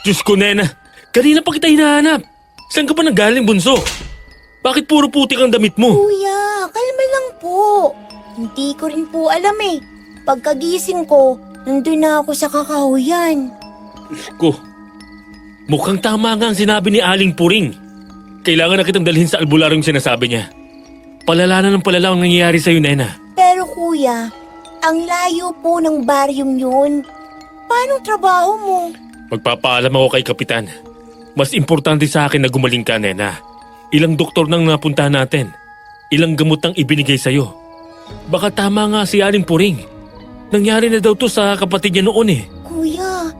Diyos ko, Nena. Kanina pa kita hinahanap. Saan ka ba nanggaling, bunso? Bakit puro putik ang damit mo? Kuya, kalma lang po. Hindi ko rin po alam eh. Pagkagising ko, nandun na ako sa kakahuyan. Diyos ko. Mukhang tama nga ang sinabi ni Aling Puring. Kailangan na kitang dalhin sa albularyo yung sinasabi niya. Palala na ng palala ang nangyayari sa'yo, Nena. Pero kuya, ang layo po ng baryong yun. Paano trabaho mo? Magpapaalam ako kay Kapitan. Mas importante sa akin na gumaling ka, Nena. Ilang doktor nang napuntahan natin. Ilang gamot ang ibinigay sa'yo. Baka tama nga si Aling Puring. Nangyari na daw to sa kapatid niya noon eh. Kuya,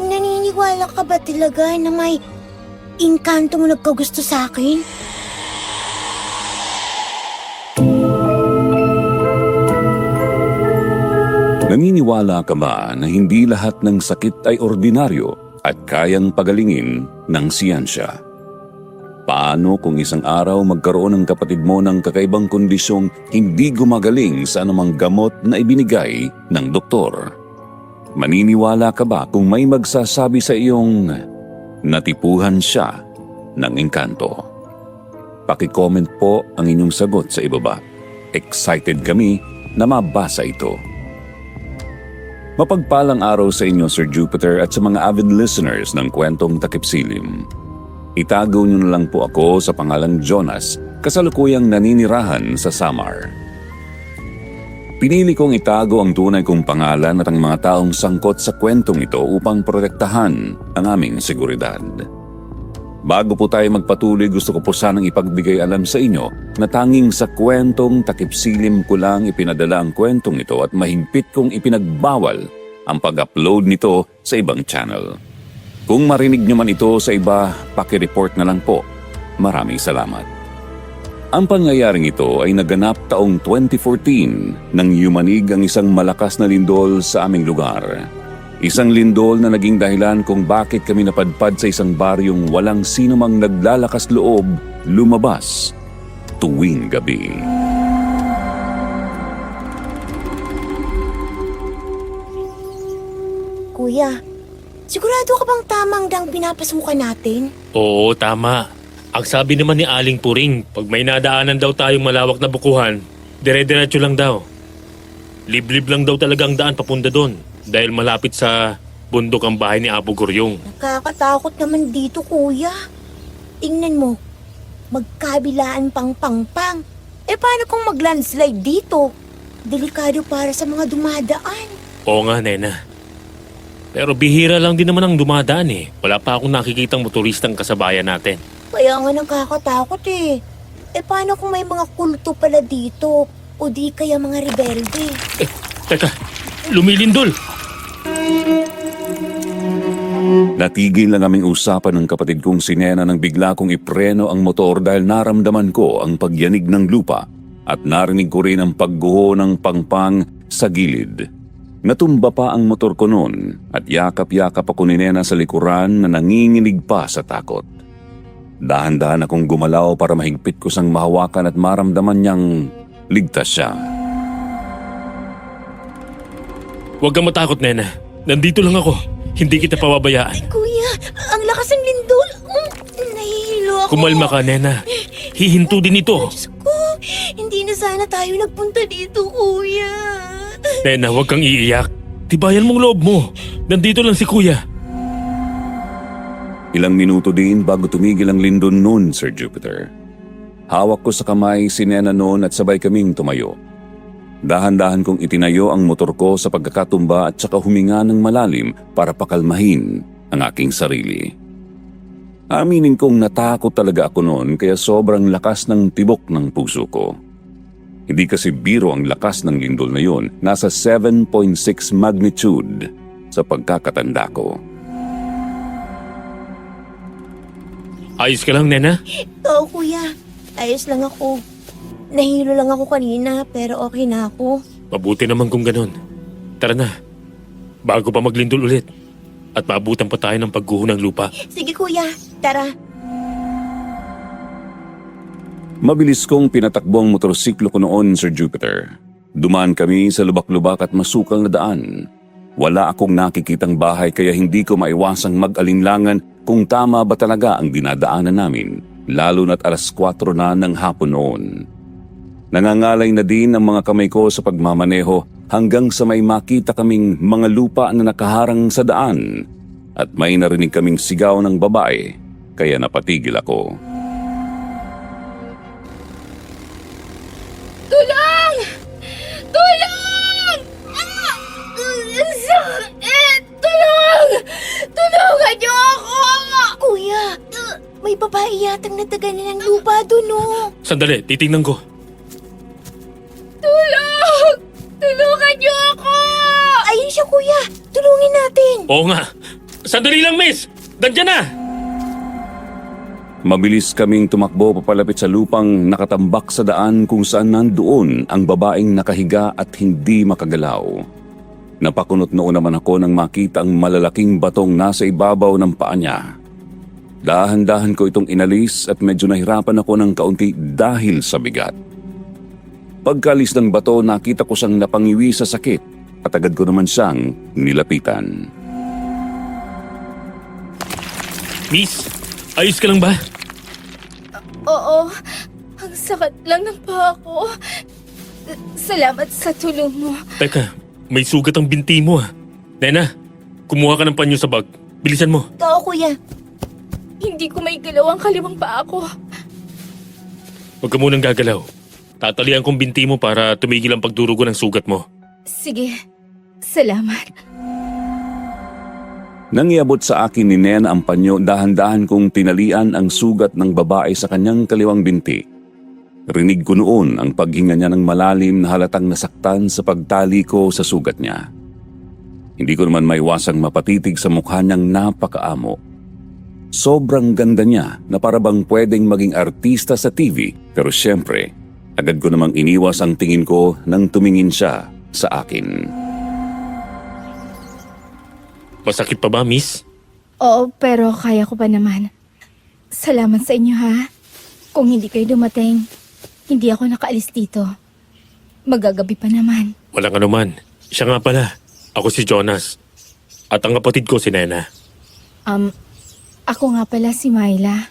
naniniwala ka ba talaga na may inkantong nagkagusto sa akin? Naniniwala ka ba na hindi lahat ng sakit ay ordinaryo at kayang pagalingin ng siyensya? Paano kung isang araw magkaroon ng kapatid mo ng kakaibang kondisyong hindi gumagaling sa anumang gamot na ibinigay ng doktor? Maniniwala ka ba kung may magsasabi sa iyong natipuhan siya ng engkanto? Paki-comment po ang inyong sagot sa ibaba. Excited kami na mabasa ito. Mapagpalang araw sa inyo, Sir Jupiter, at sa mga avid listeners ng Kwentong Takip Silim. Itago niyo na lang po ako sa pangalang Jonas, kasalukuyang naninirahan sa Samar. Pinili kong itago ang tunay kong pangalan at ang mga taong sangkot sa kwentong ito upang protektahan ang aming seguridad. Bago po tayo magpatuloy, gusto ko po sanang ipagbigay alam sa inyo na tanging sa Kwentong Takip Silim ko lang ipinadala ang kwentong ito at mahigpit kong ipinagbawal ang pag-upload nito sa ibang channel. Kung marinig nyo man ito sa iba, paki-report na lang po. Maraming salamat. Ang pangyayaring ito ay naganap taong 2014 nang yumanig ang isang malakas na lindol sa aming lugar. Isang lindol na naging dahilan kung bakit kami napadpad sa isang baryong walang sino mang naglalakas loob lumabas tuwing gabi. Kuya, sigurado ka bang tamang dang pinapasukan natin? Oo, tama. Ang sabi naman ni Aling Puring, pag may nadaanan daw tayong malawak na bukuhan, dire-diretso lang daw. Liblib lang daw talaga ang daan papunta doon dahil malapit sa bundok ang bahay ni Apo Guryong. Nakakatakot naman dito, kuya. Tingnan mo, magkabilaan pang pang-pang. Paano kung mag-landslide dito? Delikado para sa mga dumadaan. Oo nga, Nena. Pero bihira lang din naman ang dumadaan eh. Wala pa akong nakikitang motoristang kasabayan natin. Kaya nga nakakatakot eh. Paano kung may mga kulto pala dito? O di kaya mga rebelde? Teka, lumilindol! Natigil lang aming usapan ng kapatid kong si Nena nang bigla kong ipreno ang motor dahil naramdaman ko ang pagyanig ng lupa at narinig ko rin ang pagguho ng pangpang sa gilid. Natumba pa ang motor ko noon at yakap-yakap ako ni Nena sa likuran na nanginginig pa sa takot. Dahan-dahan akong gumalaw para mahigpit ko sang mahawakan at maramdaman niyang ligtas siya. Huwag kang matakot, Nena. Nandito lang ako. Hindi kita pababayaan. Kuya, ang lakas ng lindol. Nahihilo ako. Kumalma ka, Nena. Hihinto din ito. Diyos ko, hindi na sana tayo nagpunta dito, kuya. Nena, huwag kang iiyak. Tibayan mong loob mo. Nandito lang si Kuya. Ilang minuto din bago tumigil ang lindol noon, Sir Jupiter. Hawak ko sa kamay si Nena noon at sabay kaming tumayo. Dahan-dahan kong itinayo ang motor ko sa pagkakatumba at saka huminga ng malalim para pakalmahin ang aking sarili. Aminin kong natakot talaga ako noon kaya sobrang lakas ng tibok ng puso ko. Hindi kasi biro ang lakas ng lindol na yun, nasa 7.6 magnitude sa pagkakatanda ko. Ayos ka lang, Nena? Oo, kuya. Ayos lang ako. Nahilo lang ako kanina pero okay na ako. Mabuti naman kung ganun. Tara na. Bago pa maglindol ulit. At maabutan pa tayo ng pagguho ng lupa. Sige kuya, tara. Mabilis kong pinatakbo ang motorsiklo ko noon, Sir Jupiter. Dumaan kami sa lubak-lubak at masukal na daan. Wala akong nakikitang bahay kaya hindi ko maiwasang mag-alinlangan kung tama ba talaga ang dinadaanan namin, lalo na't 4:00 na ng hapon noon. Nangangalay na din ang mga kamay ko sa pagmamaneho hanggang sa may makita kaming mga lupa na nakaharang sa daan at may narinig kaming sigaw ng babae kaya napatigil ako. Tulong! Tulong! Ah! Ang sakit! Tulong! Tulungan niyo ako! Kuya, may babae yatang natagalan ng lupa dun, oh. Sandali, titingnan ko. Tulong! Tulungan niyo ako! Ayun siya, kuya. Tulungin natin. Oo nga. Sandali lang, miss! Nandiyan na! Mabilis kaming tumakbo papalapit sa lupang nakatambak sa daan kung saan nandoon ang babaeng nakahiga at hindi makagalaw. Napakunot noon naman ako nang makita ang malalaking batong nasa ibabaw ng paa niya. Dahan-dahan ko itong inalis at medyo nahirapan ako ng kaunti dahil sa bigat. Pagkalis ng bato, nakita ko siyang napangiwi sa sakit at agad ko naman siyang nilapitan. Miss, ayos ka lang ba? Oo, ang sakit lang ng paa ko. Salamat sa tulong mo. Teka, may sugat ang binti mo ah. Nena, kumuha ka ng panyo sa bag. Bilisan mo. Oo, kuya. Hindi ko may galaw ang kaliwang paa ko. Huwag ka munang gagalaw. Tatalian kong binti mo para tumigil ang pagdurugo ng sugat mo. Sige, salamat. Nang iabot sa akin ni Nena ang panyo, dahan-dahan kong tinalian ang sugat ng babae sa kanyang kaliwang binti. Rinig ko noon ang paghinga niya ng malalim na halatang nasaktan sa pagtali ko sa sugat niya. Hindi ko naman maiwasang mapatitig sa mukha niyang napakaamo. Sobrang ganda niya na parabang pwedeng maging artista sa TV, pero siyempre, agad ko namang iniwas ang tingin ko nang tumingin siya sa akin. Masakit pa ba, miss? Oo, pero kaya ko pa naman. Salamat sa inyo, ha? Kung hindi kayo dumating, hindi ako nakaalis dito. Magagabi pa naman. Walang anuman. Siya nga pala. Ako si Jonas. At ang kapatid ko si Nena. Ako nga pala si Myla.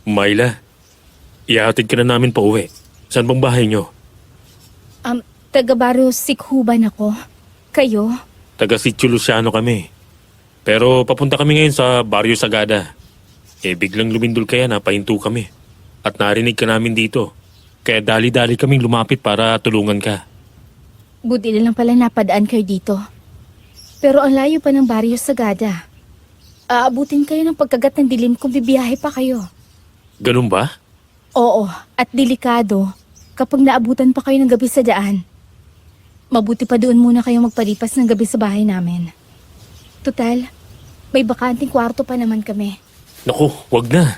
Myla. Ihahatid ka na namin pa uwi. Saan bang bahay nyo? Taga Barrio Sikhuban ako. Kayo? Taga Sitio Luciano kami. Pero papunta kami ngayon sa Barrio Sagada. Biglang lumindol kaya napahinto kami. At narinig ka namin dito. Kaya dali-dali kaming lumapit para tulungan ka. Buti na lang pala napadaan kayo dito. Pero ang layo pa ng Barrio Sagada. Aabutin kayo ng pagkagat ng dilim kung bibiyahe pa kayo. Ganun ba? Oo, at delikado kapag naabutan pa kayo ng gabi sa daan. Mabuti pa doon muna kayo magpalipas ng gabi sa bahay namin. Tutal, may bakanting kwarto pa naman kami. Naku, wag na.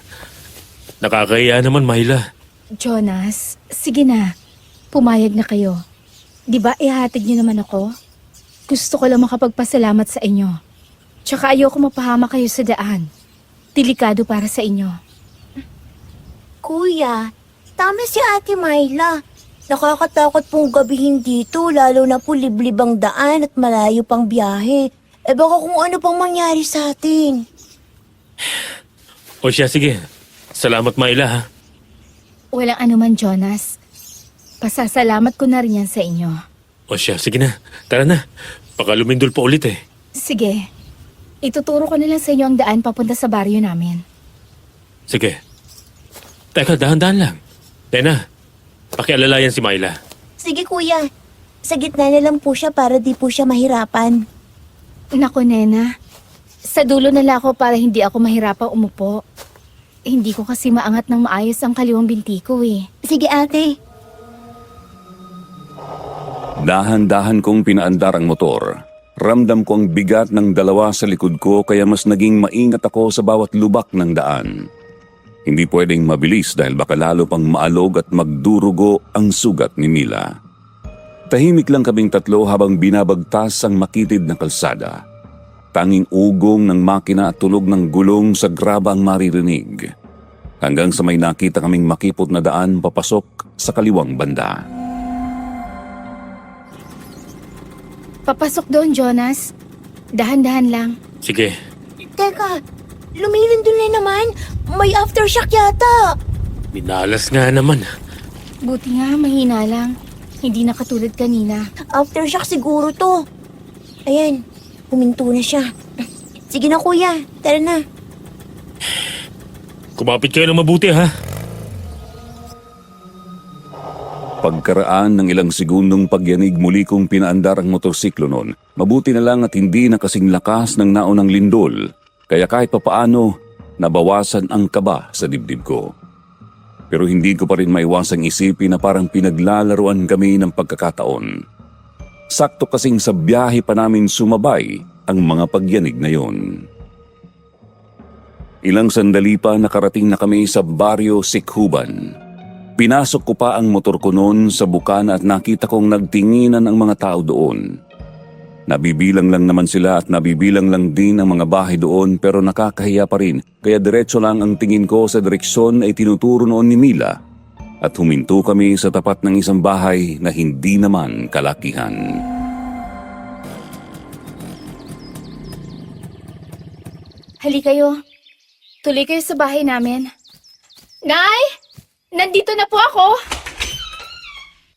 Nakakahiya naman, Myla. Jonas, sige na. Pumayag na kayo. Di ba ihatid niyo naman ako? Gusto ko lang makapagpasalamat sa inyo. Tsaka ayoko mapahama kayo sa daan. Delikado para sa inyo. Kuya, tama si Ate Myla. Nakakatakot pong gabihin dito, lalo na po liblib ang daan at malayo pang biyahe. Baka kung ano pang mangyari sa atin. O siya, sige. Salamat, Myla, ha? Walang anuman, Jonas. Pasasalamat ko na rin yan sa inyo. O siya, sige na. Tara na. Baka lumindol pa ulit eh. Sige. Ituturo ko na lang sa inyo ang daan papunta sa baryo namin. Sige. Teka, dahan-dahan lang. Nena, pakialalayan si Myla. Sige kuya, sa gitna na lang po siya para di po siya mahirapan. Nako, Nena. Sa dulo na lang ako para hindi ako mahirapang umupo. Hindi ko kasi maangat ng maayos ang kaliwang binti ko eh. Sige ate. Dahan-dahan kong pinaandar ang motor. Ramdam ko ang bigat ng dalawa sa likod ko kaya mas naging maingat ako sa bawat lubak ng daan. Hindi pwedeng mabilis dahil baka lalo pang maalog at magdurugo ang sugat ni Mila. Tahimik lang kaming tatlo habang binabagtas ang makitid na kalsada. Tanging ugong ng makina at tulog ng gulong sa graba ang maririnig. Hanggang sa may nakita kaming makipot na daan papasok sa kaliwang banda. Papasok doon, Jonas. Dahan-dahan lang. Sige. Teka, lumilindol na naman. May aftershock yata. Minalas nga naman. Buti nga, mahina lang. Hindi na katulad kanina. Aftershock siguro to. Ayan, huminto na siya. Sige na kuya, tara na. Kumapit kayo ng mabuti ha. Pagkaraan ng ilang segundong pagyanig muli kong pinaandar ang motorsiklo noon. Mabuti na lang at hindi na kasing lakas ng naunang lindol. Kaya kahit papaano, nabawasan ang kaba sa dibdib ko. Pero hindi ko pa rin maiwasang isipin na parang pinaglalaruan kami ng pagkakataon. Sakto kasing sa biyahe pa namin sumabay ang mga pagyanig na yon. Ilang sandali pa nakarating na kami sa Barrio Sikhuban. Pinasok ko pa ang motor ko noon sa bukana at nakita kong nagtinginan ang mga tao doon. Nabibilang lang naman sila at nabibilang lang din ang mga bahay doon pero nakakahiya pa rin kaya diretso lang ang tingin ko sa direksyon ay tinuturo noon ni Mila at huminto kami sa tapat ng isang bahay na hindi naman kalakihan. Hali kayo. Tuloy kayo sa bahay namin. Nay! Nandito na po ako!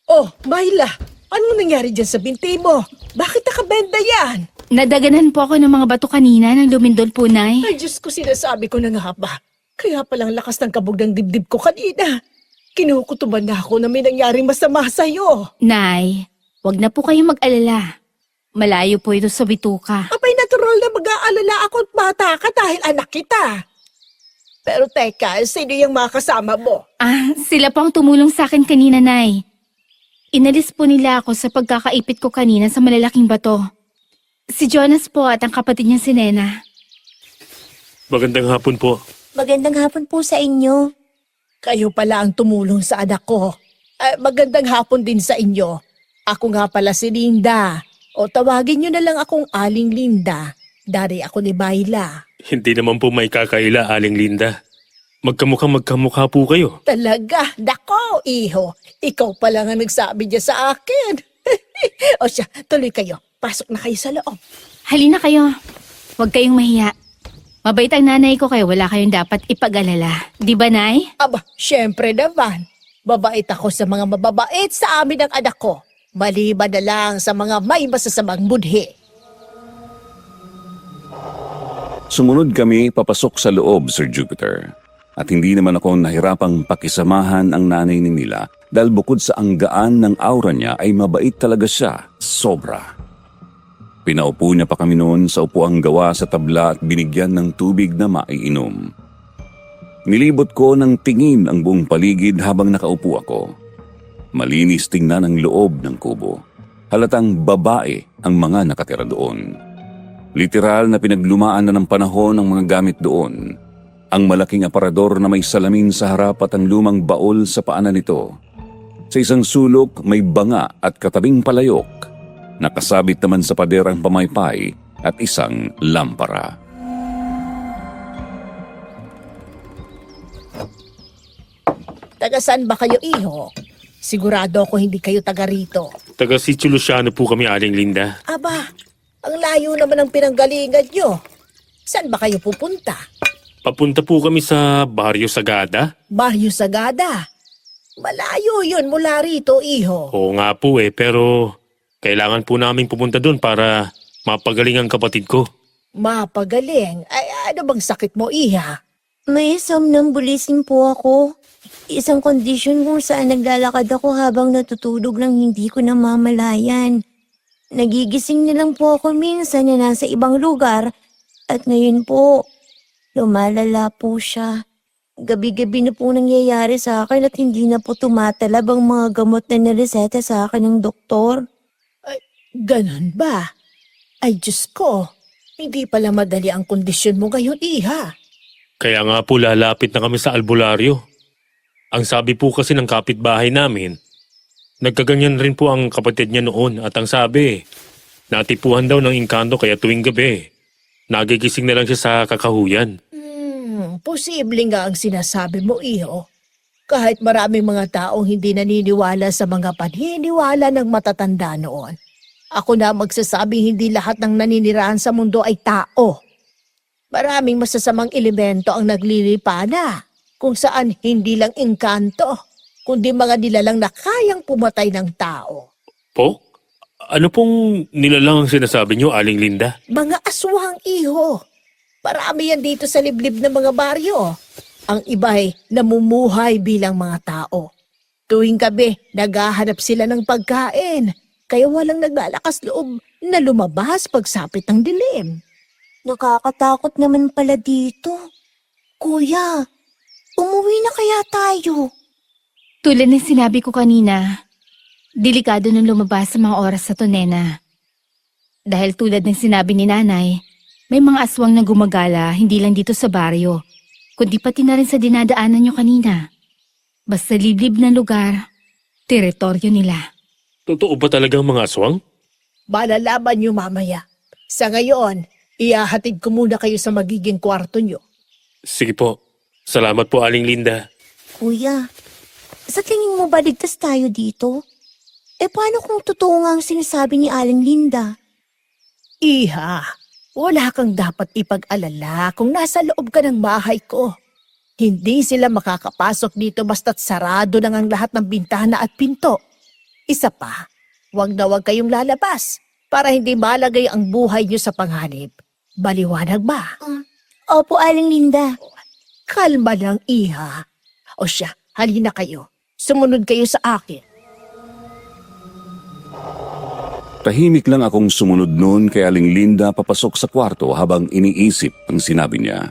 Oh, Myla, anong nangyari dyan sa binti mo? Bakit nakabenda yan? Nadaganan po ako ng mga bato kanina nang lumindol po, Nay. Ay, Diyos ko, sinasabi ko na nga ba? Kaya palang lakas ng kabog ng dibdib ko kanina. Kinukutuban na ako na may nangyaring masama sa'yo. Nay, wag na po kayong mag-alala. Malayo po ito sa bituka. Abay, natural na mag-aalala ako at bata ka dahil anak kita. Pero teka, sino yung mga kasama mo? Sila po ang tumulong sa akin kanina, Nay. Inalis po nila ako sa pagkakaipit ko kanina sa malalaking bato. Si Jonas po at ang kapatid niya si Nena. Magandang hapon po. Magandang hapon po sa inyo. Kayo pala ang tumulong sa anak ko. Magandang hapon din sa inyo. Ako nga pala si Linda. O tawagin niyo na lang akong Aling Linda. Dari ako ni Myla. Hindi naman po may kakaila, Aling Linda. Magkamukha po kayo. Talaga? Dako, iho. Ikaw pala nga nagsabi niya sa akin. O siya, tuloy kayo. Pasok na kayo sa loob. Halina kayo. Huwag kayong mahiya. Mabait ang nanay ko kaya wala kayong dapat ipag-alala. Di ba, Nay? Aba, syempre naman. Babait ako sa mga mababait sa amin ng anak ko. Maliban na lang sa mga may masasamang budhi. Sumunod kami papasok sa loob, Sir Jupiter. At hindi naman ako nahirapang pakisamahan ang nanay ni Mila dahil bukod sa ang gaan ng aura niya ay mabait talaga siya, sobra. Pinaupo niya pa kami noon sa upuang gawa sa tabla at binigyan ng tubig na maiinom. Nilibot ko ng tingin ang buong paligid habang nakaupo ako. Malinis tingnan ang loob ng kubo. Halatang babae ang mga nakatira doon. Literal na pinaglumaan na ng panahon ang mga gamit doon. Ang malaking aparador na may salamin sa harap at ang lumang baol sa paanan nito. Sa isang sulok may banga at katabing palayok. Nakasabit naman sa pader ang pamaypay at isang lampara. Taga saan ba kayo, iho? Sigurado ako hindi kayo taga rito. Taga Sitio Luciano po kami, Aling Linda. Aba, ang layo naman ng pinanggalingan nyo. Saan ba kayo pupunta? Papunta po kami sa Barrio Sagada. Barrio Sagada. Malayo yun mula rito, iho. Oo nga po pero kailangan po namin pupunta doon para mapagaling ang kapatid ko. Mapagaling. Ay, ano bang sakit mo, iha? May somnambulism po ako. Isang kondisyon kung saan naglalakad ako habang natutulog lang hindi ko namamalayan. Nagigising na lang po ako minsan na nasa ibang lugar at ngayon po, lumalala po siya. Gabi-gabi na po nangyayari sa akin at hindi na po tumatalab ang mga gamot na nireseta sa akin ng doktor. Ganon ba? Ay, Diyos ko. Hindi pala madali ang kondisyon mo ngayon, iha. Kaya nga po lalapit na kami sa albularyo. Ang sabi po kasi ng kapitbahay namin, nagkaganyan rin po ang kapatid niya noon at ang sabi, natipuhan daw ng engkanto kaya tuwing gabi, nagigising na lang siya sa kakahuyan. Posible nga ang sinasabi mo, iho. Kahit maraming mga taong hindi naniniwala sa mga paniniwala ng matatanda noon. Ako na magsasabing hindi lahat ng naninirahan sa mundo ay tao. Maraming masasamang elemento ang naglilipana, kung saan hindi lang engkanto, kundi mga nilalang na kayang pumatay ng tao. Po? Ano pong nilalang ang sinasabi niyo, Aling Linda? Mga aswang, iho. Marami yan dito sa liblib ng mga baryo. Ang iba'y namumuhay bilang mga tao. Tuwing gabi, naghahanap sila ng pagkain. Kaya walang naglalakas loob na lumabas pagsapit ng dilim. Nakakatakot naman pala dito. Kuya, umuwi na kaya tayo? Tulad ng sinabi ko kanina, delikado nung lumabas sa mga oras na to, Nena. Dahil tulad ng sinabi ni Nanay, may mga aswang na gumagala hindi lang dito sa baryo, kundi pati na rin sa dinadaanan nyo kanina. Basta liblib na lugar, teritoryo nila. Totoo ba talagang mga aswang? Malalaman niyo mamaya. Sa ngayon, ihahatid ko muna kayo sa magiging kwarto niyo. Sige po. Salamat po, Aling Linda. Kuya, sa tingin mo ba ligtas tayo dito? Paano kung totoo nga ang sinasabi ni Aling Linda? Iha, wala kang dapat ipag-alala kung nasa loob ka ng bahay ko. Hindi sila makakapasok dito basta't sarado lang ang lahat ng bintana at pinto. Isa pa, wag na wag kayong lalabas para hindi malagay ang buhay niyo sa panganib. Baliwanag ba? Opo, Aling Linda. Kalma lang, Iha. O siya, halina kayo. Sumunod kayo sa akin. Tahimik lang akong sumunod noon kay Aling Linda papasok sa kwarto habang iniisip ang sinabi niya.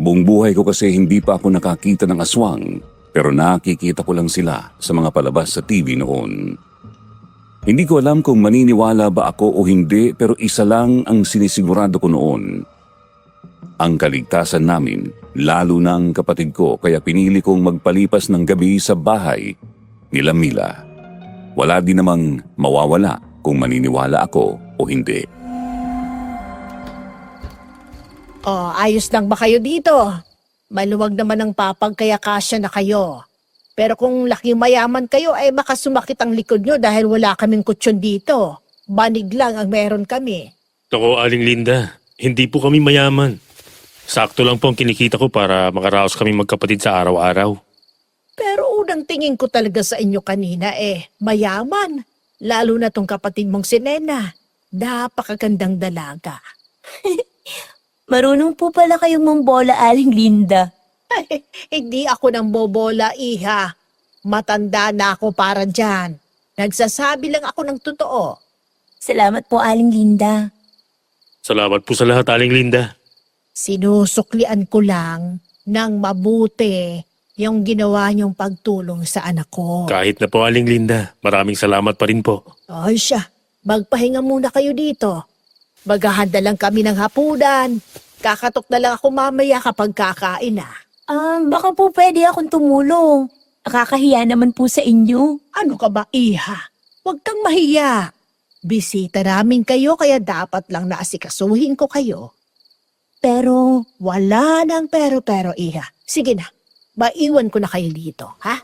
Buong buhay ko kasi hindi pa ako nakakita ng aswang, pero nakikita ko lang sila sa mga palabas sa TV noon. Hindi ko alam kung maniniwala ba ako o hindi, pero isa lang ang sinisigurado ko noon. Ang kaligtasan namin, lalo na ang kapatid ko, kaya pinili kong magpalipas ng gabi sa bahay nila Mila. Wala din namang mawawala kung maniniwala ako o hindi. Oh, ayos lang ba kayo dito? Maluwag naman ang papag kaya kasya na kayo. Pero kung laking mayaman kayo ay makasumakit ang likod nyo dahil wala kaming kutsyon dito. Banig lang ang meron kami. Ako, Aling Linda, hindi po kami mayaman. Sakto lang po ang kinikita ko para makaraos kami magkapatid sa araw-araw. Pero unang tingin ko talaga sa inyo kanina mayaman. Lalo na tong kapatid mong si Nena. Napakagandang dalaga. Marunong po pala kayong mambola, Aling Linda. Hindi ako nang bobola, Iha. Matanda na ako para dyan. Nagsasabi lang ako ng totoo. Salamat po, Aling Linda. Salamat po sa lahat, Aling Linda. Sinusuklian ko lang ng mabuti yung ginawa niyong pagtulong sa anak ko. Kahit na po, Aling Linda, maraming salamat pa rin po. Ay siya, magpahinga muna kayo dito. Maghahanda lang kami ng hapunan. Kakatok na lang ako mamaya kapag kakain na. Baka po pwede akong tumulong. Nakakahiya naman po sa inyo. Ano ka ba, Iha? Huwag kang mahiya. Bisita namin kayo kaya dapat lang naasikasuhin ko kayo. Pero, Wala nang pero-pero, Iha. Sige na, maiwan ko na kayo dito, ha?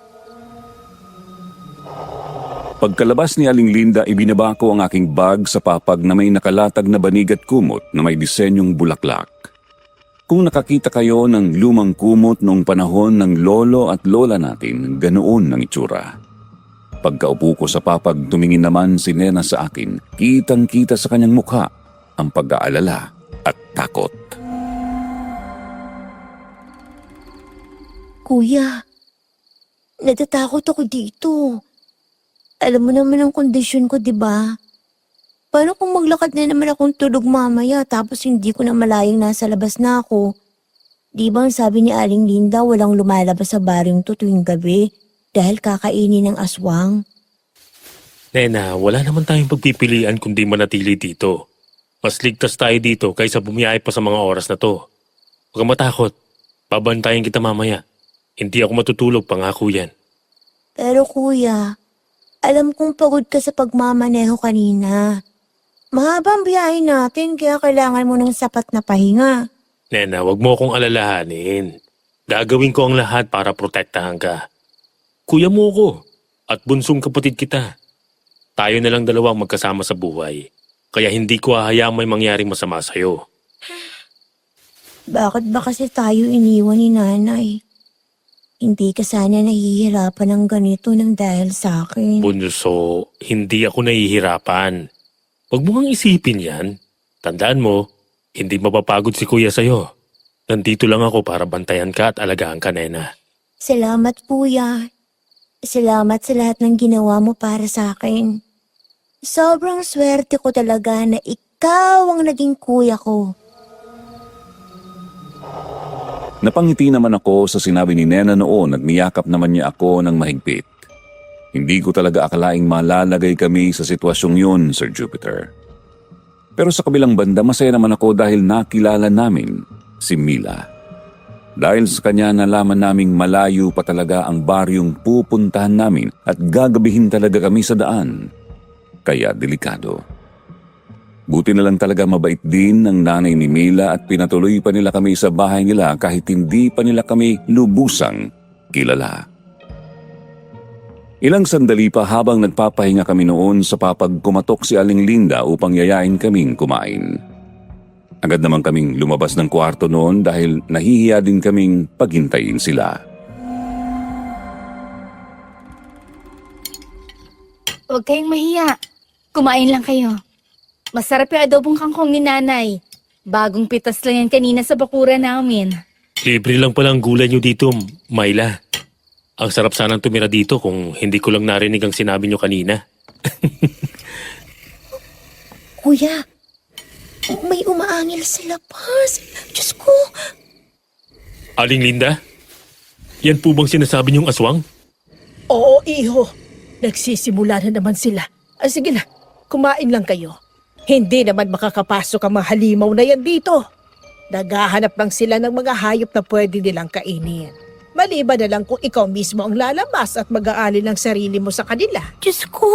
Pagkalabas ni Aling Linda, ibinaba ko ang aking bag sa papag na may nakalatag na banig at kumot na may disenyong bulaklak. Kung nakakita kayo ng lumang kumot noong panahon ng lolo at lola natin, ganoon ang itsura. Pagkaupo ko sa papag, tumingin naman si Nena sa akin. Kitang-kita sa kanyang mukha ang pag-aalala at takot. Kuya, natatakot ako dito. Alam mo naman ang kondisyon ko, di ba? Paano kung maglakad na naman akong tulog mamaya tapos hindi ko na malayang nasa labas na ako? Di ba ang sabi ni Aling Linda walang lumalabas sa baryong to tuwing gabi dahil kakainin ng aswang? Nena, wala naman tayong pagpipilian kundi manatili dito. Mas ligtas tayo dito kaysa bumiyahe pa sa mga oras na to. Huwag kang matakot. Babantayan kita mamaya. Hindi ako matutulog, pangako yan. Pero kuya, alam kong pagod ka sa pagmamaneho kanina. Mahaba ang biyahe natin kaya kailangan mo ng sapat na pahinga. Nena, wag mo akong alalahanin. Gagawin ko ang lahat para protektahan ka. Kuya mo ko at bunsong kapatid kita. Tayo na lang dalawang magkasama sa buhay. Kaya hindi ko hahayaang may mangyaring masama sa'yo. Bakit ba kasi tayo iniwan ni nanay? Hindi ka sana nahihirapan ng ganito nang dahil sa akin. Bunso, hindi ako nahihirapan. Huwag mo ngang isipin yan. Tandaan mo, hindi mapapagod si kuya sa'yo. Nandito lang ako para bantayan ka at alagaan ka, Nena. Salamat, kuya. Salamat sa lahat ng ginawa mo para sa akin. Sobrang swerte ko talaga na ikaw ang naging kuya ko. Napangiti naman ako sa sinabi ni Nena noon at niyakap naman niya ako ng mahigpit. Hindi ko talaga akalaing malalagay kami sa sitwasyong yun, Sir Jupiter. Pero sa kabilang banda, masaya naman ako dahil nakilala namin si Mila. Dahil sa kanya nalaman naming malayo pa talaga ang baryong pupuntahan namin at gagabihin talaga kami sa daan. Kaya delikado. Buti na lang talaga mabait din ng nanay ni Mila at pinatuloy pa nila kami sa bahay nila kahit hindi pa nila kami lubusang kilala. Ilang sandali pa habang nagpapahinga kami noon sa papagkumatok si Aling Linda upang yayain kaming kumain. Agad naman kaming lumabas ng kwarto noon dahil nahihiya din kaming paghintayin sila. Huwag kayong mahiya. Kumain lang kayo. Masarap yung adobong kangkong ni nanay. Bagong pitas lang yan kanina sa bakura namin. Libre lang palang gulay niyo dito, Myla. Ang sarap sanang tumira dito kung hindi ko lang narinig ang sinabi niyo kanina. Kuya, may umaangil sa labas. Diyos ko. Aling Linda? Yan po bang sinasabi niyong aswang? Oo, iho. Nagsisimula na naman sila. Sige na, kumain lang kayo. Hindi naman makakapasok ang mga halimaw na yan dito. Naghahanap lang sila ng mga hayop na pwede nilang kainin. Maliban na lang kung ikaw mismo ang lalabas at mag-aali ng sarili mo sa kanila. Diyos ko.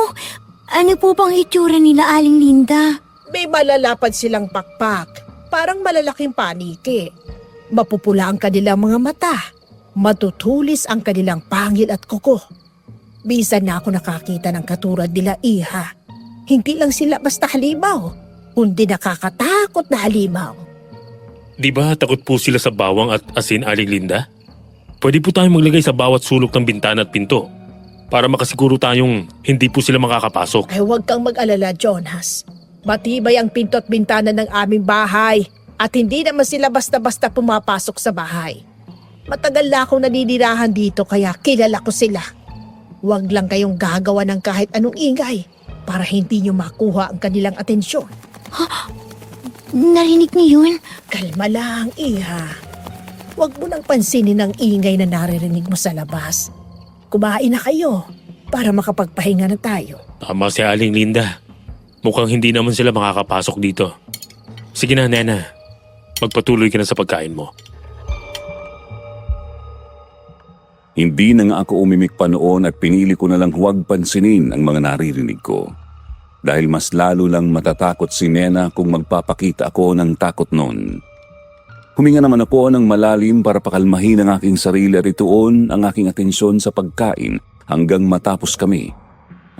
Ano po bang itsura nila, Aling Linda? May malalapad silang pakpak, parang malalaking paniki. Mapupula ang kanilang mga mata. Matutulis ang kanilang pangil at kuko. Bisan na ako nakakita ng katulad nila, iha. Hindi lang sila basta halimaw, kundi nakakatakot na halimaw. Di ba takot po sila sa bawang at asin, Aling Linda? Pwede po tayong maglagay sa bawat sulok ng bintana at pinto para makasiguro tayong hindi po sila makakapasok. Ay huwag kang mag-alala, Jonas. Matibay ang pinto at bintana ng aming bahay at hindi naman sila basta-basta pumapasok sa bahay. Matagal na akong naninirahan dito kaya kilala ko sila. Huwag lang kayong gagawa ng kahit anong ingay para hindi nyo makuha ang kanilang atensyon. Narinig niyo yun? Kalma lang, iha. Huwag mo nang pansinin ang ingay na naririnig mo sa labas. Kumain na kayo para makapagpahinga na tayo. Tama si Aling Linda. Mukhang hindi naman sila makakapasok dito. Sige na, Nena. Magpatuloy ka na sa pagkain mo. Hindi na nga ako umimik pa noon at pinili ko na lang huwag pansinin ang mga naririnig ko. Dahil mas lalo lang matatakot si Nena kung magpapakita ako ng takot noon. Huminga naman ako ng malalim para pakalmahin ang aking sarili at ituon ang aking atensyon sa pagkain hanggang matapos kami.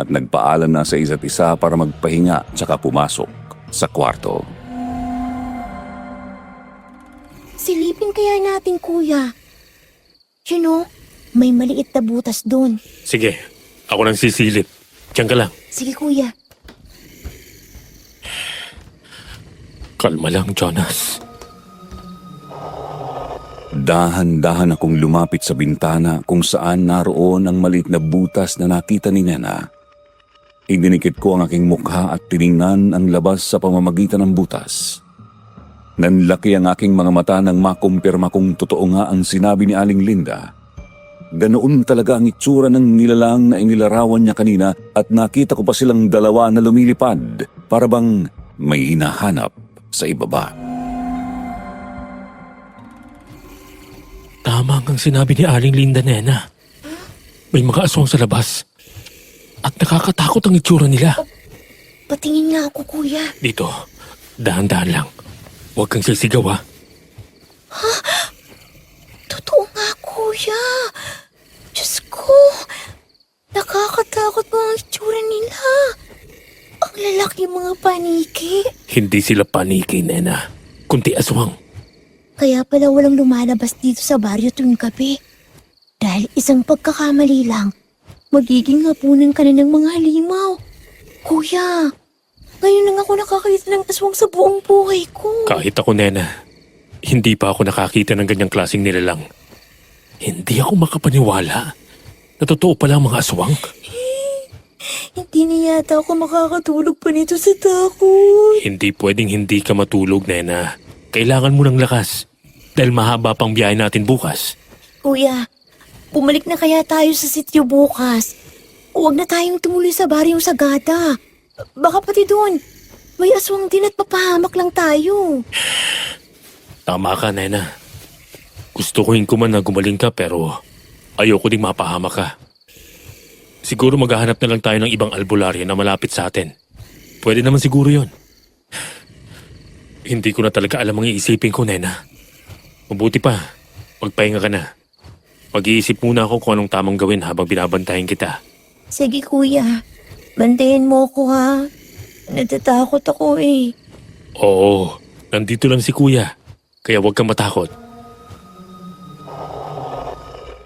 At nagpaalam na sa isa't isa para magpahinga tsaka pumasok sa kwarto. Silipin kaya natin, kuya. You know, may maliit na butas doon. Sige, ako nang sisilip. Diyan ka lang. Sige, kuya. Kalma lang, Jonas. Dahan-dahan akong lumapit sa bintana kung saan naroon ang maliit na butas na nakita ni Nena. Idinikit ko ang aking mukha at tiningnan ang labas sa pamamagitan ng butas. Nanlaki ang aking mga mata nang makumpirma kung totoo nga ang sinabi ni Aling Linda. Ganoon talaga ang itsura ng nilalang na inilarawan niya kanina at nakita ko pa silang dalawa na lumilipad para bang may hinahanap sa ibaba. Tama ang sinabi ni Aling Linda, Nena. May mga aswang sa labas. At nakakatakot ang itsura nila. Patingin nga ako, kuya. Dito, dahan-dahan lang. Huwag kang sisigaw, ha? Totoo nga, kuya. Diyos ko. Nakakatakot po ang itsura nila. mga paniki. Hindi sila paniki, Nena. Kunti aswang. Kaya pala walang lumalabas dito sa baryo tuwing gabi. Dahil isang pagkakamali lang, magiging hapunan ka na ng mga halimaw. Kuya, ngayon lang ako nakakita ng aswang sa buong buhay ko. Kahit ako, Nena, hindi pa ako nakakita ng ganyang klaseng nilalang. Hindi ako makapaniwala na totoo pala ang mga aswang. Hindi na yata ako makakatulog pa nito sa takot. Hindi pwedeng hindi ka matulog, Nena. Kailangan mo ng lakas dahil mahaba pang biyahe natin bukas. Kuya, bumalik na kaya tayo sa sityo bukas. Huwag na tayong tumuloy sa baryong Sagada. Baka pati doon, may aswang din at papahamak lang tayo. Tama ka, Nena. Gustuhin ko man na gumaling ka pero ayoko ding mapahamak ka. Siguro maghahanap na lang tayo ng ibang albularyo na malapit sa atin. Pwede naman siguro yon. Hindi ko na talaga alam ang iisipin ko, Nena. Mabuti pa, magpahinga ka na. Mag-iisip muna ako kung anong tamang gawin habang binabantayan kita. Sige kuya, bantayan mo ko ha. Natatakot ako eh. Oo, nandito lang si Kuya. Kaya huwag kang matakot.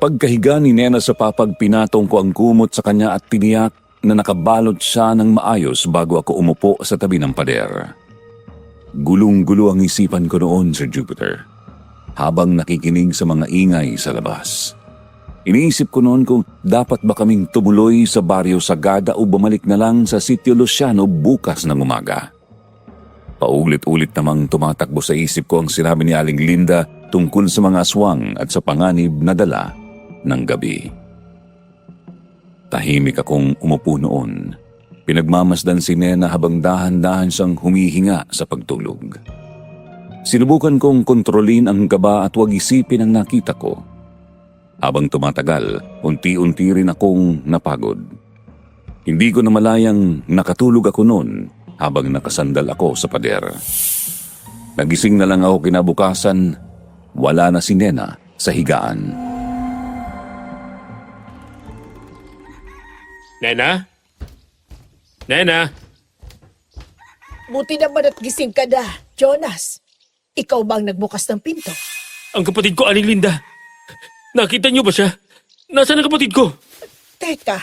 Pagkahiga ni Nena sa papag, pinatong ko ang kumot sa kanya at tiniyak na nakabalot siya ng maayos bago ako umupo sa tabi ng pader. Gulong-gulo ang isipan ko noon, Sir Jupiter, habang nakikinig sa mga ingay sa labas. Iniisip ko noon kung dapat ba kaming tumuloy sa baryo Sagada o bumalik na lang sa Sitio Luciano bukas ng umaga. Paulit-ulit namang tumatakbo sa isip ko ang sinabi ni Aling Linda tungkol sa mga aswang at sa panganib na dala ng gabi. Tahimik akong umupo noon. Pinagmamasdan si Nena habang dahan-dahan siyang humihinga sa pagtulog. Sinubukan kong kontrolin ang kaba at huwag isipin ang nakita ko. Habang tumatagal, unti-unti rin akong napagod. Hindi ko namalayang nakatulog ako noon habang nakasandal ako sa pader. Nagising na lang ako kinabukasan, wala na si Nena sa higaan. Nena? Nena? Buti naman at gising ka na, Jonas. Ikaw bang nagbukas ng pinto? Ang kapatid ko, Aling Linda. Nakita niyo ba siya? Nasaan ang kapatid ko? Teka,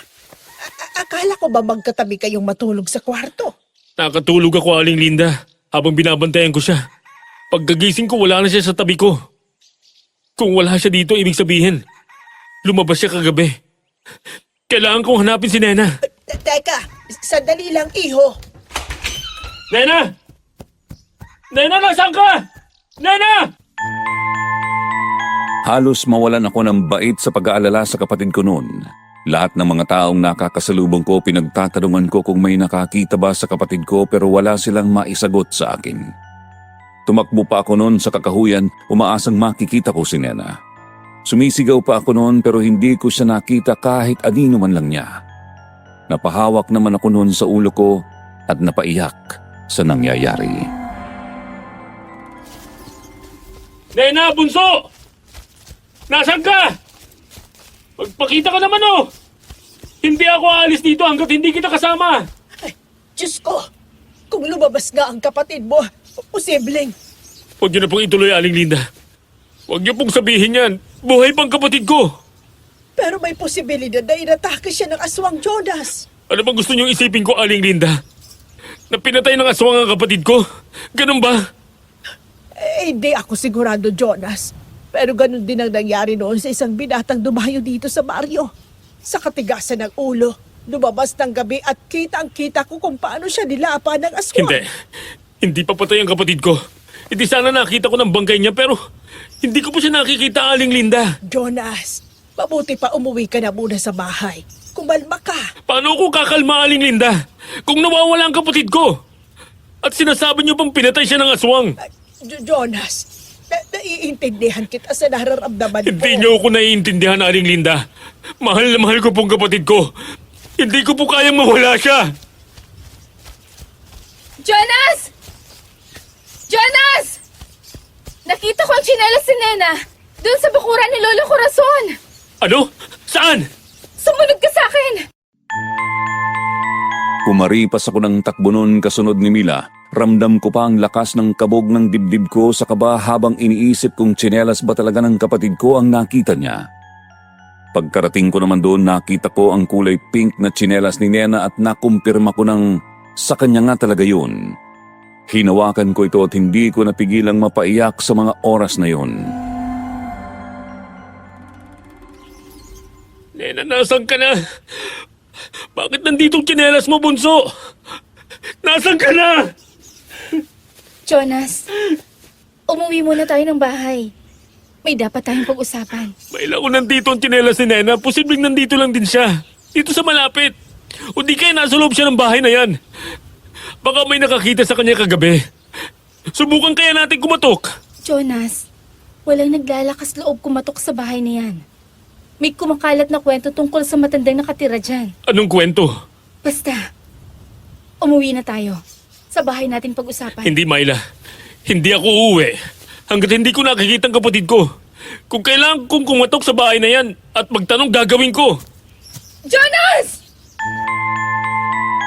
akala ko ba magkatabi kayong matulog sa kwarto? Nakatulog ako, Aling Linda, habang binabantayan ko siya. Pagkagising ko, wala na siya sa tabi ko. Kung wala siya dito, ibig sabihin, lumabas siya kagabi. Kailangan kong hanapin si Nena. Teka, sandali lang, iho. Nena! Nena, nasaan ka? Nena! Halos mawalan ako ng bait sa pag-aalala sa kapatid ko noon. Lahat ng mga taong nakakasalubong ko, pinagtatanungan ko kung may nakakita ba sa kapatid ko pero wala silang maisagot sa akin. Tumakbo pa ako noon sa kakahuyan, umaasang makikita ko si Nena. Sumisigaw pa ako noon pero hindi ko siya nakita kahit anino man lang niya. Napahawak naman ako noon sa ulo ko at napaiyak sa nangyayari. Nena, bunso! Nasaan ka? Magpakita ka naman, oh! Hindi ako aalis dito hanggat hindi kita kasama. Ay, Diyos ko, kung lumabas nga ang kapatid mo, posibleng. Huwag niyo na pong ituloy, Aling Linda. Huwag niyo pong sabihin yan. Buhay pang kapatid ko. Pero may posibilidad na inatake siya ng aswang, Jonas. Ano bang gusto niyong isipin ko, Aling Linda? Na pinatay ng aswang ang kapatid ko? Ganun ba? Hindi ako sigurado, Jonas. Pero ganun din ang nangyari noon sa isang binatang dumayo dito sa baryo. Sa katigasan ng ulo, lumabas ng gabi at kitang-kita ko kung paano siya nilapa ng aswang. Hindi. Hindi pa patay ang kapatid ko. Hindi sana nakita ko ng bangkay niya pero hindi ko pa siya nakikita, Aling Linda. Jonas, mabuti pa umuwi ka na muna sa bahay. Kumalma ka. Paano ako kakalma, Aling Linda? Kung nawawala ang kapatid ko? At sinasabi niyo pang pinatay siya ng aswang. Jonas, naiintindihan kita sa nararamdaman ko. Hindi niyo ako naiintindihan, Aling Linda. Mahal na mahal ko pong kapatid ko. Hindi ko po kayang mawala siya. Jonas! Jonas! Nakita ko ang tsinelas si Nena. Doon sa bakuran ni Lolo Corazon. Ano? Saan? Sumunod ka sa akin! Kumaripas ako ng takbo nun kasunod ni Mila. Ramdam ko pa ang lakas ng kabog ng dibdib ko sa kaba habang iniisip kung tsinelas ba talaga ng kapatid ko ang nakita niya. Pagkarating ko naman doon, nakita ko ang kulay pink na tsinelas ni Nena at nakumpirma ko ng sa kanya nga talaga yun. Hinawakan ko ito at hindi ko napigilang mapaiyak sa mga oras na yun. Nena, nasan ka na? Bakit nanditong tsinelas mo, bunso? Nasan ka na? Jonas, umuwi muna tayo ng bahay. May dapat tayong pag-usapan. Maila ko nandito ang tsinelas ni Nena. Posibleng nandito lang din siya. Dito sa malapit. O di kaya nasa loob siya ng bahay na yan. Baka may nakakita sa kanya kagabi. Subukan kaya natin kumatok. Jonas, walang naglalakas loob kumatok sa bahay na yan. May kumakalat na kwento tungkol sa matandang nakatira dyan. Anong kwento? Basta, umuwi na tayo. Sa bahay natin pag-usapan. Hindi, Myla. Hindi ako uuwi. Hanggat hindi ko nakikita ang kapatid ko. Kung kailangan kong kumatok sa bahay na yan at magtanong, gagawin ko. Jonas!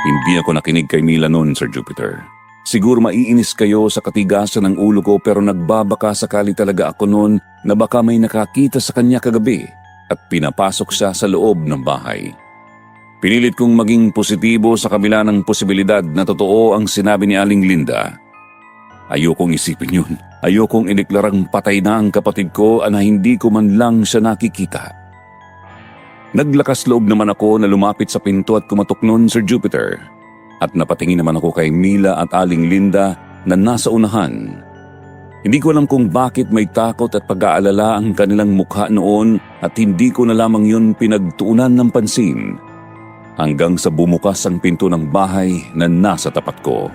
Hindi ako nakinig kay Mila noon, Sir Jupiter. Siguro maiinis kayo sa katigasan ng ulo ko pero nagbabaka sakali talaga ako noon na baka may nakakita sa kanya kagabi at pinapasok siya sa loob ng bahay. Pinilit kong maging positibo sa kabila ng posibilidad na totoo ang sinabi ni Aling Linda. Ayokong isipin yun. Ayokong ideklarang patay na ang kapatid ko na hindi ko man lang siya nakikita. Naglakas loob naman ako na lumapit sa pinto at kumatok noon, Sir Jupiter. At napatingin naman ako kay Mila at Aling Linda na nasa unahan. Hindi ko alam kung bakit may takot at pag-aalala ang kanilang mukha noon at hindi ko na lamang yun pinagtuunan ng pansin. Hanggang sa bumukas ang pinto ng bahay na nasa tapat ko.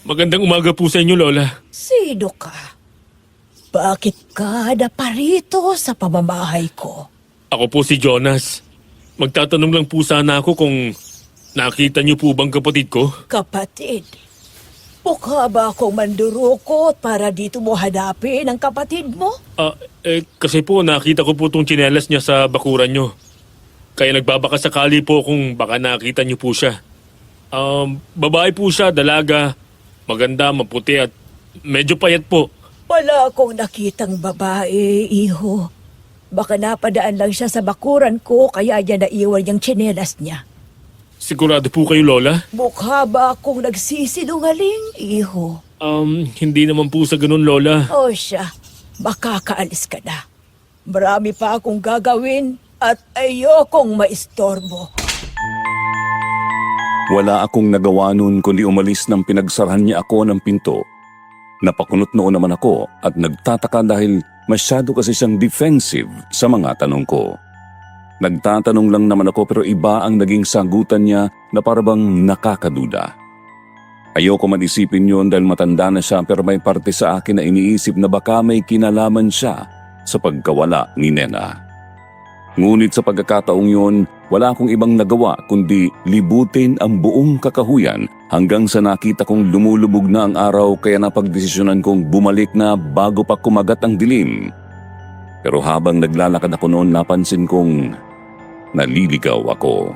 Magandang umaga po sa inyo, Lola. Sino ka? Bakit ka naparito sa pamamahay ko? Ako po si Jonas. Magtatanong lang po sana ako kung nakita niyo po bang kapatid ko? Kapatid? Mukha ba akong mandurukot para dito mo hanapin ang kapatid mo? Kasi po nakita ko po itong tsinelas niya sa bakuran niyo. Kaya nagbabaka sakali po kung baka nakita niyo po siya. Babae po siya, dalaga, maganda, maputi at medyo payat po. Wala akong nakitang babae, iho. Baka napadaan lang siya sa bakuran ko kaya niya naiwan yung tsinelas niya. Sigurado po kayo, Lola? Mukha ba akong nagsisinungaling, iho? Hindi naman po sa ganun, Lola. O siya, makakaalis ka na. Marami pa akong gagawin at ayokong maistorbo. Wala akong nagawa noon kundi umalis nang pinagsarahan niya ako ng pinto. Napakunot noon naman ako at nagtataka dahil masyado kasi siyang defensive sa mga tanong ko. Nagtatanong lang naman ako pero iba ang naging sagutan niya na parabang nakakaduda. Ayoko man isipin yun dahil matanda na siya pero may parte sa akin na iniisip na baka may kinalaman siya sa pagkawala ni Nena. Ngunit sa pagkakataong yun, wala akong ibang nagawa kundi libutin ang buong kakahuyan hanggang sa nakita kong lumulubog na ang araw kaya napagdesisyonan kong bumalik na bago pa kumagat ang dilim. Pero habang naglalakad ako noon, napansin kong naliligaw ako.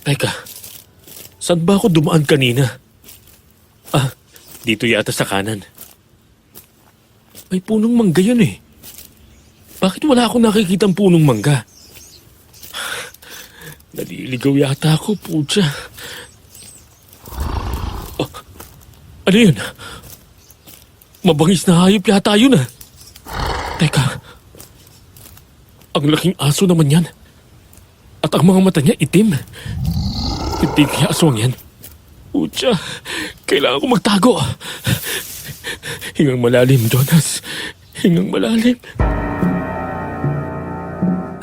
Teka, saan ba ako dumaan kanina? Dito yata sa kanan. May punong mangga yun eh. Bakit wala akong nakikitang punong mangga? Naliligaw yata ako, putya. Ano yun? Mabangis na hayop yata yun ah. Teka. Ang laking aso naman yan. At ang mga mata niya itim. Hindi kaya aswang yan. Putya, kailangan ko magtago. Hingang malalim, Jonas. Hingang malalim.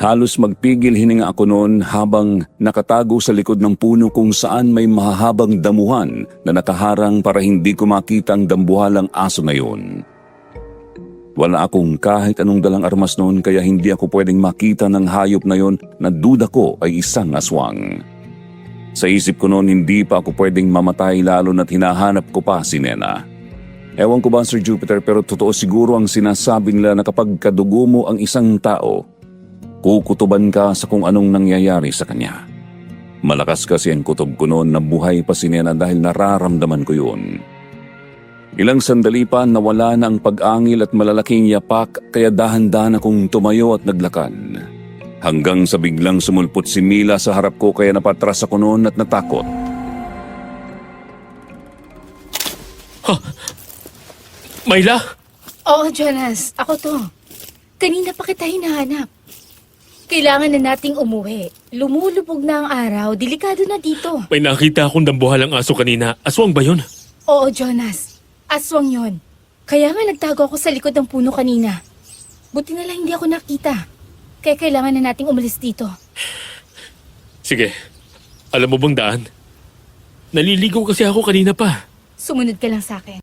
Halos magpigil hininga ako noon habang nakatago sa likod ng puno kung saan may mahahabang damuhan na nakaharang para hindi ko makita ang dambuhalang aso na yun. Wala akong kahit anong dalang armas noon kaya hindi ako pwedeng makita ng hayop na yon na duda ko ay isang aswang. Sa isip ko noon hindi pa ako pwedeng mamatay lalo na't hinahanap ko pa si Nena. Ewan ko ba, Sir Jupiter, pero totoo siguro ang sinasabi nila na kapag kadugo mo ang isang tao, kukutuban ka sa kung anong nangyayari sa kanya. Malakas kasi ang kutob ko noon na buhay pa si Nena dahil nararamdaman ko yun. Ilang sandali pa nawala na ang pag-angil at malalaking yapak kaya dahan-dahan akong tumayo at naglakad. Hanggang sa biglang sumulpot si Mila sa harap ko kaya napatras ako noon at natakot. Myla? Oo, Jonas. Ako to. Kanina pa kita hinahanap. Kailangan na nating umuwi. Lumulubog na ang araw. Delikado na dito. May nakita akong dambuhalang aso kanina. Aswang ba yun? Oo, Jonas. Aswang yon. Kaya nga nagtago ako sa likod ng puno kanina. Buti na lang hindi ako nakita. Kaya kailangan na nating umalis dito. Sige. Alam mo bang daan? Naliligaw kasi ako kanina pa. Sumunod ka lang sa akin.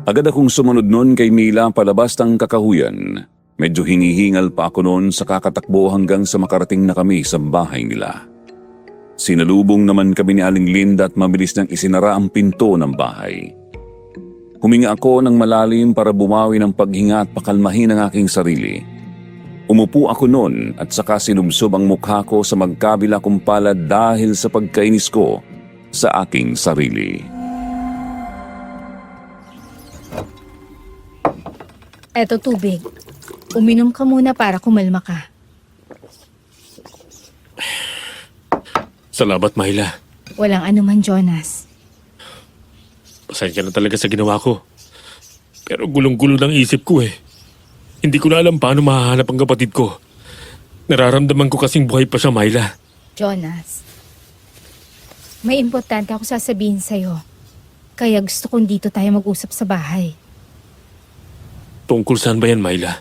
Agad akong sumunod noon kay Mila palabas ng kakahuyan. Medyo hinihingal pa ako noon sa kakatakbo hanggang sa makarating na kami sa bahay nila. Sinalubong naman kami ni Aling Linda at mabilis nang isinara ang pinto ng bahay. Huminga ako ng malalim para bumawi ng paghinga at pakalmahin ang aking sarili. Umupo ako noon at saka sinubsob ang mukha ko sa magkabila kong palad dahil sa pagkainis ko sa aking sarili. Eto tubig. Uminom ka muna para kumalma ka. Salamat, Myla. Walang anuman, Jonas. Pasensya na talaga sa ginawa ko. Pero gulong-gulo ng isip ko eh. Hindi ko na alam paano mahahanap ang kapatid ko. Nararamdaman ko kasing buhay pa siya, Myla. Jonas, may importante ako sasabihin sa'yo. Kaya gusto kong dito tayo mag-usap sa bahay. Tungkol saan ba yan, Myla?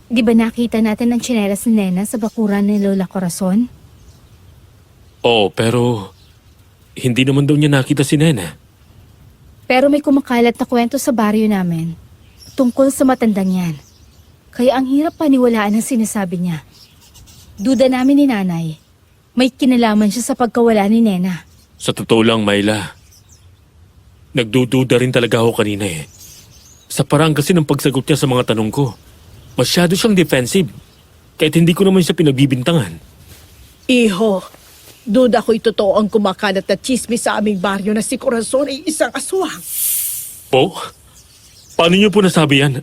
Di ba nakita natin ang tsinelas ni Nena sa bakuran ni Lola Corazon? Oo, pero hindi naman daw niya nakita si Nena. Pero may kumakalat na kwento sa baryo namin tungkol sa matandang yan. Kaya ang hirap paniwalaan ang sinasabi niya. Duda namin ni Nanay. May kinalaman siya sa pagkawala ni Nena. Sa totoo lang, Myla, nagdududa rin talaga ako kanina eh. Sa parang kasi ng pagsagot niya sa mga tanong ko, masyado siyang defensive. Kahit hindi ko naman siya pinagbibintangan. Iho, duda ko'y totoo ang kumakalat na chismis sa aming baryo na si Corazon ay isang aswang. Po? Paano niyo po nasabi yan?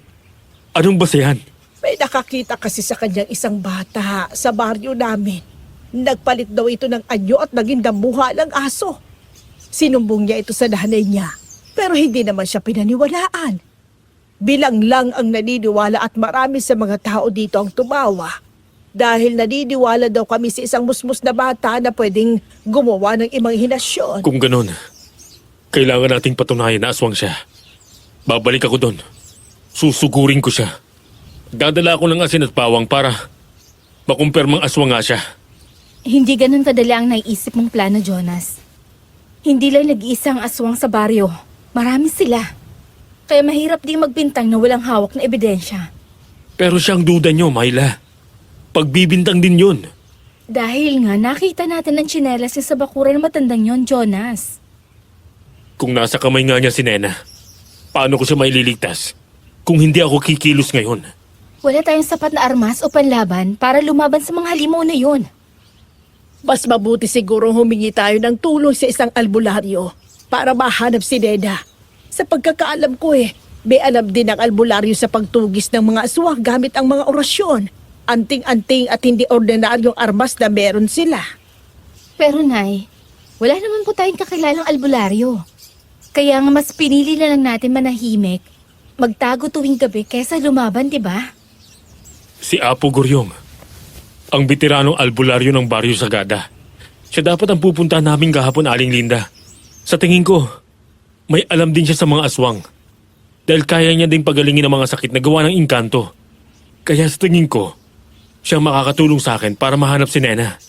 Anong basehan? May nakakita kasi sa kanyang isang bata sa baryo namin. Nagpalit daw ito ng anyo at naging dambuhalang aso. Sinumbong niya ito sa nanay niya, pero hindi naman siya pinaniwalaan. Bilang lang ang naniniwala at marami sa mga tao dito ang tumawa. Dahil naniniwala daw kami sa isang musmus na bata na pwedeng gumawa ng imahinasyon. Kung ganun, kailangan nating patunayan na aswang siya. Babalik ako doon. Susugurin ko siya. Dadala ako ng asin at bawang para makumpirmang aswang nga siya. Hindi ganun kadali ang naiisip mong plano, Jonas. Hindi lang nag-iisang aswang sa baryo. Marami sila. Kaya mahirap din magbintang na walang hawak na ebidensya. Pero siyang duda niyo, Myla. Pagbibintang din yun. Dahil nga nakita natin ang tsinelas niya sa bakuran ng matandang yon, Jonas. Kung nasa kamay nga niya si Nena, paano ko siya maililigtas kung hindi ako kikilos ngayon? Wala tayong sapat na armas o panlaban para lumaban sa mga halimaw na yun. Mas mabuti siguro humingi tayo ng tulong sa isang albularyo para mahanap si Nena. Sa pagkakaalam ko may alam din ang albularyo sa pagtugis ng mga aswang gamit ang mga orasyon. Anting-anting at hindi ordinaryong armas na meron sila. Pero Nay, wala naman po tayong kakilalang albularyo. Kaya nga mas pinili na lang natin manahimik, magtago tuwing gabi kesa lumaban, di ba? Si Apo Guryong, ang bitiranong albularyo ng Baryo Sagada. Siya dapat ang pupunta namin kahapon, Aling Linda. Sa tingin ko, may alam din siya sa mga aswang. Dahil kaya niya ding pagalingin ang mga sakit na gawa ng inkanto. Kaya sa tingin ko, siyang makakatulong sa akin para mahanap si Nena.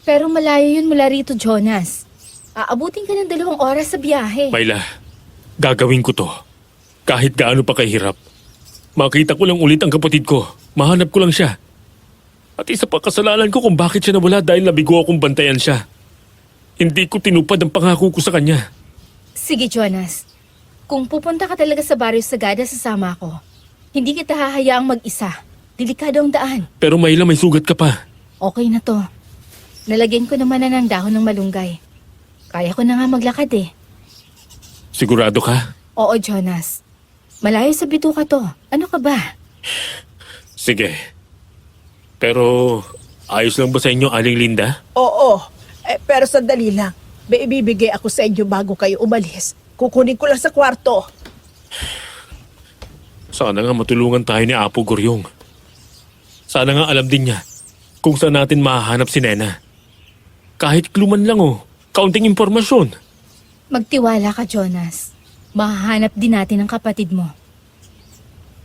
Pero malayo yun mula rito, Jonas. Aabutin ka ng 2 oras sa biyahe. Myla, gagawin ko to. Kahit gaano pa kahirap. Makita ko lang ulit ang kapatid ko. Mahanap ko lang siya. At isa pa kasalanan ko kung bakit siya nawala dahil nabigo akong bantayan siya. Hindi ko tinupad ang pangako ko sa kanya. Sige, Jonas. Kung pupunta ka talaga sa Barrio Sagada, sasama ako. Hindi kita hahayaang mag-isa. Delikado ang daan. Pero Mayla, may sugat ka pa. Okay na to. Nalagyan ko naman na ng dahon ng malunggay. Kaya ko na nga maglakad eh. Sigurado ka? Oo, Jonas. Malayo sa bituka to. Ano ka ba? Sige. Pero ayos lang ba sa inyo, Aling Linda? Oo, pero sandali lang. May ibibigay ako sa inyo bago kayo umalis. Kukunin ko lang sa kwarto. Sana nga matulungan tayo ni Apo Guryong. Sana nga alam din niya kung saan natin mahahanap si Nena. Kahit kluman lang kaunting impormasyon. Magtiwala ka, Jonas. Mahahanap din natin ang kapatid mo.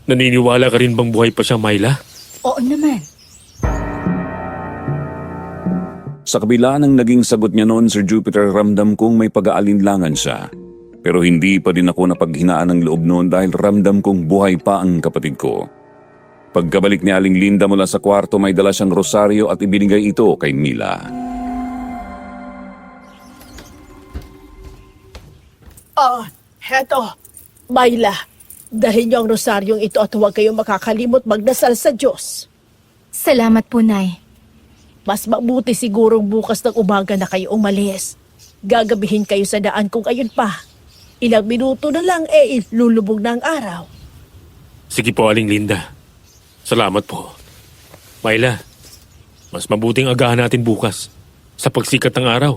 Naniniwala ka rin bang buhay pa siya, Mayla? Oo naman. Sa kabila ng naging sagot niya noon, Sir Jupiter, ramdam kong may pag-aalinlangan siya. Pero hindi pa din ako napaghinaan ng loob noon dahil ramdam kong buhay pa ang kapatid ko. Pagkabalik ni Aling Linda mula sa kwarto, may dala siyang rosaryo at ibinigay ito kay Mila. Heto. Mayla, dalhin niyo ang rosaryong ito at huwag kayong makakalimot magdasal sa Diyos. Salamat po, Nay. Mas mabuti sigurong bukas ng umaga na kayo umalis. Gagabihin kayo sa daan kung ayun pa. Ilang minuto na lang lulubog na ang araw. Sige po, Aling Linda. Salamat po. Mayla, mas mabuting agahan natin bukas. Sa pagsikat ng araw,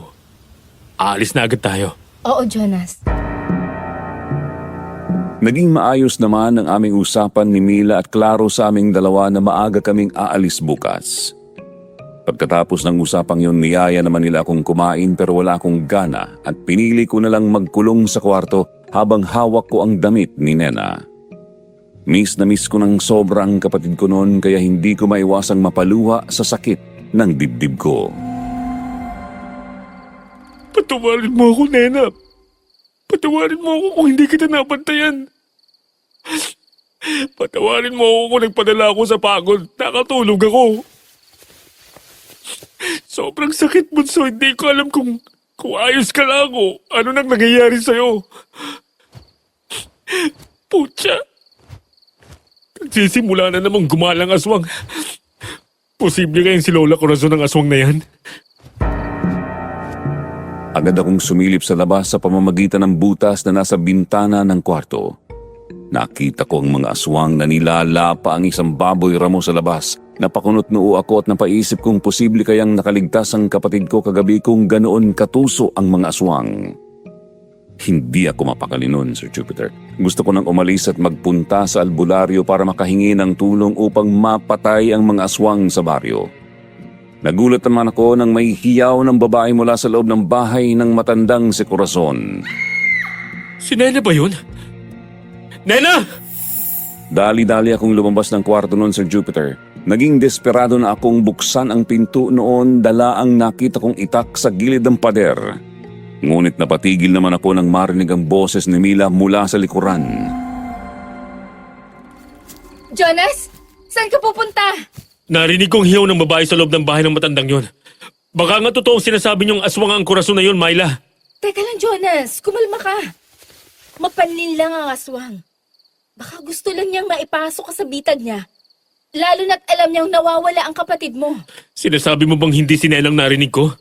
aalis na agad tayo. Oo, Jonas. Naging maayos naman ang aming usapan ni Mila at klaro sa aming dalawa na maaga kaming aalis bukas. Pagkatapos ng usapang yun, niyaya naman nila akong kumain pero wala akong gana at pinili ko na lang magkulong sa kwarto habang hawak ko ang damit ni Nena. Miss na miss ko ng sobrang kapatid ko noon kaya hindi ko maiwasang mapaluha sa sakit ng dibdib ko. Patawarin mo ako, Nena. Patawarin mo ako kung hindi kita nabantayan. Patawarin mo ako kung nagpadala ako sa pagod. Nakatulog ako. Sobrang sakit, Bunso. Hindi ko alam kung ayos ka lang o ano nang nangyayari sa'yo. Putya. Nagsisimula na namang gumalang aswang. Posible kayang si Lola Corazon ang aswang na yan? Agad akong sumilip sa labas sa pamamagitan ng butas na nasa bintana ng kwarto. Nakita ko ang mga aswang na nilalapa ang isang baboy ramo sa labas. Napakunot noo ako at napaisip kung posible kayang nakaligtas ang kapatid ko kagabi kung ganoon katuso ang mga aswang. Hindi ako mapakali nun, Sir Jupiter. Gusto ko nang umalis at magpunta sa albularyo para makahingi ng tulong upang mapatay ang mga aswang sa baryo. Nagulat naman ako nang may hiyaw ng babae mula sa loob ng bahay ng matandang si Corazon. Si Nena ba yun? Nena! Dali-dali akong lumabas ng kwarto noon, Sir Jupiter. Naging desperado na akong buksan ang pinto noon dala ang nakita kong itak sa gilid ng pader. Ngunit napatigil naman ako nang marinig ang boses ni Mila mula sa likuran. Jonas, saan ka pupunta? Narinig kong hiyaw ng babae sa loob ng bahay ng matandang yon. Baka nga totoong sinasabi niyong aswang ang Corazon na yun, Mayla. Teka lang, Jonas. Kumalma ka. Mapanlin lang ang aswang. Baka gusto lang niyang maipasok ka sa bitag niya. Lalo na't alam niyang nawawala ang kapatid mo. Sinasabi mo bang hindi si Nenang narinig ko?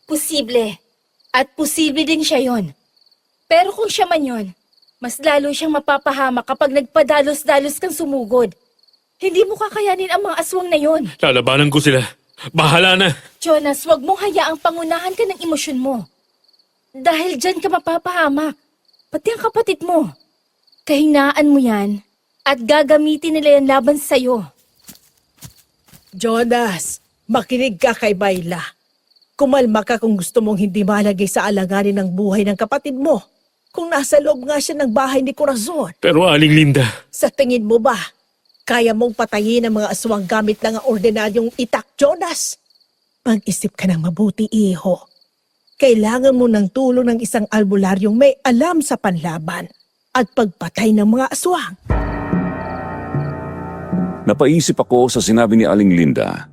Posible. At posible din siya yon. Pero kung siya man yon, mas lalo siyang mapapahamak kapag nagpadalos-dalos kang sumugod. Hindi mo kakayanin ang mga aswang na yon. Lalabanan ko sila. Bahala na. Jonas, wag mong hayaang pangunahan ka ng emosyon mo. Dahil dyan ka mapapahamak. Pati ang kapatid mo. Kahinaan mo yan at gagamitin nila yan laban sa'yo. Jonas, makinig ka kay Mayla. Kumalma ka kung gusto mong hindi malagay sa alanganin ng buhay ng kapatid mo. Kung nasa loob nga siya ng bahay ni Corazon. Pero Aling Linda, Sa tingin mo ba, kaya mong patayin ang mga aswang gamit lang ang ordinaryong itak, Jonas? Mag-isip ka ng mabuti, iho. Kailangan mo ng tulong ng isang albularyong may alam sa panlaban at pagpatay ng mga aswang. Napaisip ako sa sinabi ni Aling Linda.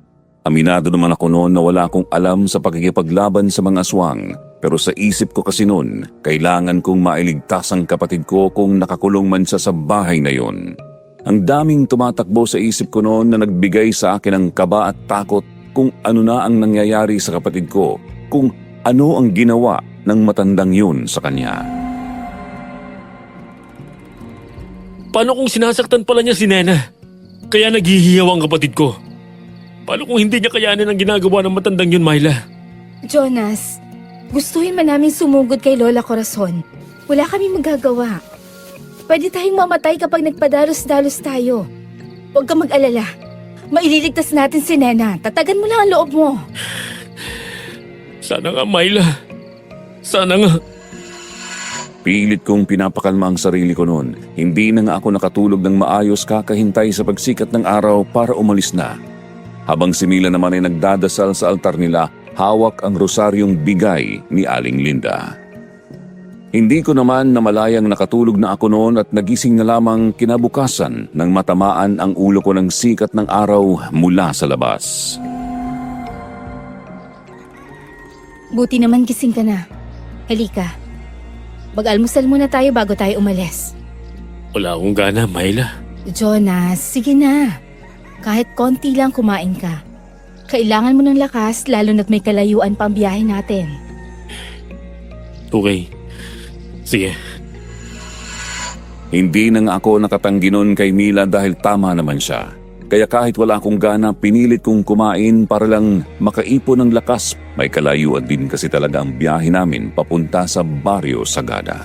Aminado naman ako noon na wala akong alam sa pakikipaglaban sa mga aswang, pero sa isip ko kasi noon, kailangan kong mailigtas ang kapatid ko kung nakakulong man siya sa bahay na yon. Ang daming tumatakbo sa isip ko noon na nagbigay sa akin ng kaba at takot kung ano na ang nangyayari sa kapatid ko, kung ano ang ginawa ng matandang yun sa kanya. Paano kung sinasaktan pala niya si Nena? Kaya naghihiyaw ang kapatid ko. Paano kung hindi niya kayanin ang ginagawa ng matandang yun, Myla? Jonas, gustuhin man namin sumugod kay Lola Corazon. Wala kami magagawa. Pwede tayong mamatay kapag nagpadalos-dalos tayo. Huwag kang mag-alala. Maililigtas natin si Nena. Tatagan mo lang ang loob mo. Sana nga, Myla. Sana nga. Pilit kong pinapakalma ang sarili ko noon. Hindi na nga ako nakatulog ng maayos kakahintay sa pagsikat ng araw para umalis na. Habang si Mila naman ay nagdadasal sa altar nila, hawak ang rosaryong bigay ni Aling Linda. Hindi ko naman namalayang nakatulog na ako noon at nagising na lamang kinabukasan nang matamaan ang ulo ko ng sikat ng araw mula sa labas. Buti naman gising ka na. Halika. Mag-almusal muna tayo bago tayo umalis. Wala akong gana, Myla. Jonas, sige na. Kahit konti lang kumain ka. Kailangan mo ng lakas lalo na't may kalayuan pa ang biyahe natin. Okay. Sige. Hindi na nga ako nakatanggi noon kay Mila dahil tama naman siya. Kaya kahit wala akong gana, pinilit kong kumain para lang makaipon ng lakas. May kalayuan din kasi talaga ang biyahe namin papunta sa Barrio Sagada.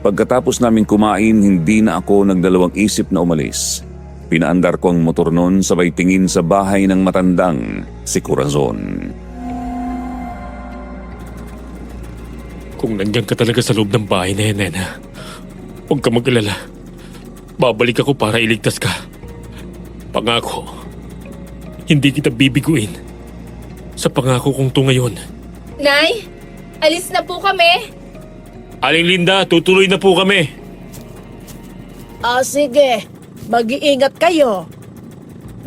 Pagkatapos namin kumain, hindi na ako nagdalawang isip na umalis. Pinaandar ko ang motor noon sabay tingin sa bahay ng matandang si Corazon. Kung nandiyan ka talaga sa loob ng bahay na yan, Nena, huwag ka mag-alala. Babalik ako para iligtas ka. Pangako, hindi kita bibiguin. Sa pangako kong to ngayon. Nay, alis na po kami. Aling Linda, tutuloy na po kami. Sige. Mag-iingat kayo.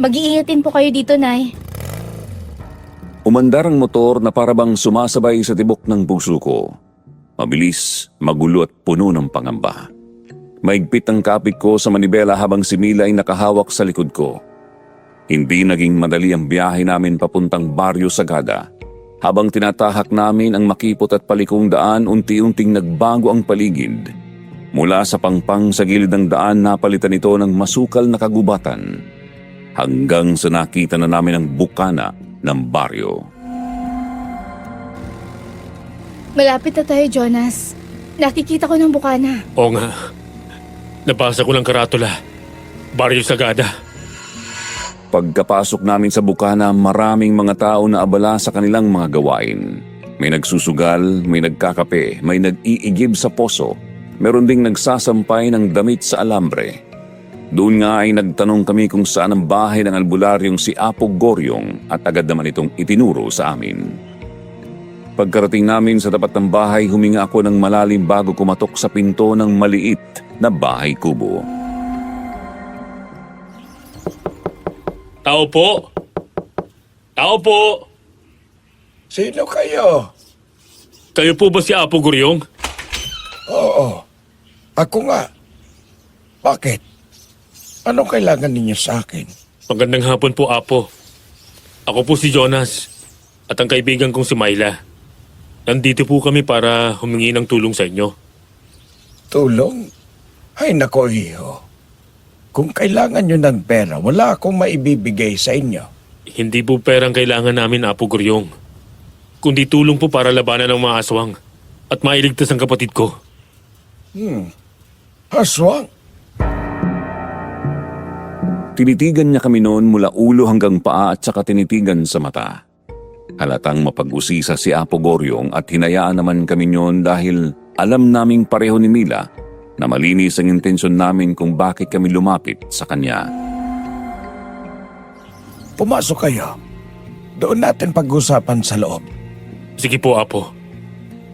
Mag-iingatin po kayo dito, Nay. Umandar ang motor na parabang sumasabay sa tibok ng puso ko. Mabilis, magulo at puno ng pangamba. Maigpit ang kapit ko sa manibela habang si Mila ay nakahawak sa likod ko. Hindi naging madali ang biyahe namin papuntang Barrio Sagada. Habang tinatahak namin ang makipot at palikong daan, unti-unting nagbago ang paligid. Mula sa pangpang sa gilid ng daan, napalitan ito ng masukal na kagubatan. Hanggang sa nakita na namin ang bukana ng baryo. Malapit na tayo, Jonas. Nakikita ko ng bukana. Oo nga. Nabasa ko ng karatula. Barrio Sagada. Pagkapasok namin sa bukana, maraming mga tao na abala sa kanilang mga gawain. May nagsusugal, may nagkakape, may nag-iigib sa poso. Meron ding nagsasampay ng damit sa alambre. Doon nga ay nagtanong kami kung saan ang bahay ng albularyong si Apo Goryong at agad naman itong itinuro sa amin. Pagkarating namin sa tapat ng bahay, huminga ako ng malalim bago kumatok sa pinto ng maliit na bahay kubo. Tao po! Tao po! Sino kayo? Kayo po ba si Apo Guryong? Oo. Ako nga. Bakit? Anong kailangan ninyo sa akin? Magandang hapon po, Apo. Ako po si Jonas at ang kaibigan kong si Myla. Nandito po kami para humingi ng tulong sa inyo. Tulong? Ay nako, iho. Kung kailangan nyo ng pera, wala akong maibibigay sa inyo. Hindi po perang kailangan namin, Apo Guryong. Kundi tulong po para labanan ng mga aswang at mailigtas ang kapatid ko. Aswang? Tinitigan niya kami noon mula ulo hanggang paa at saka tinitigan sa mata. Halatang mapag-usisa si Apo Goryong at hinayaan naman kami noon dahil alam naming pareho ni Mila na malinis ang intensyon namin kung bakit kami lumapit sa kanya. Pumasok kayo. Doon natin pag-usapan sa loob. Sige po, Apo.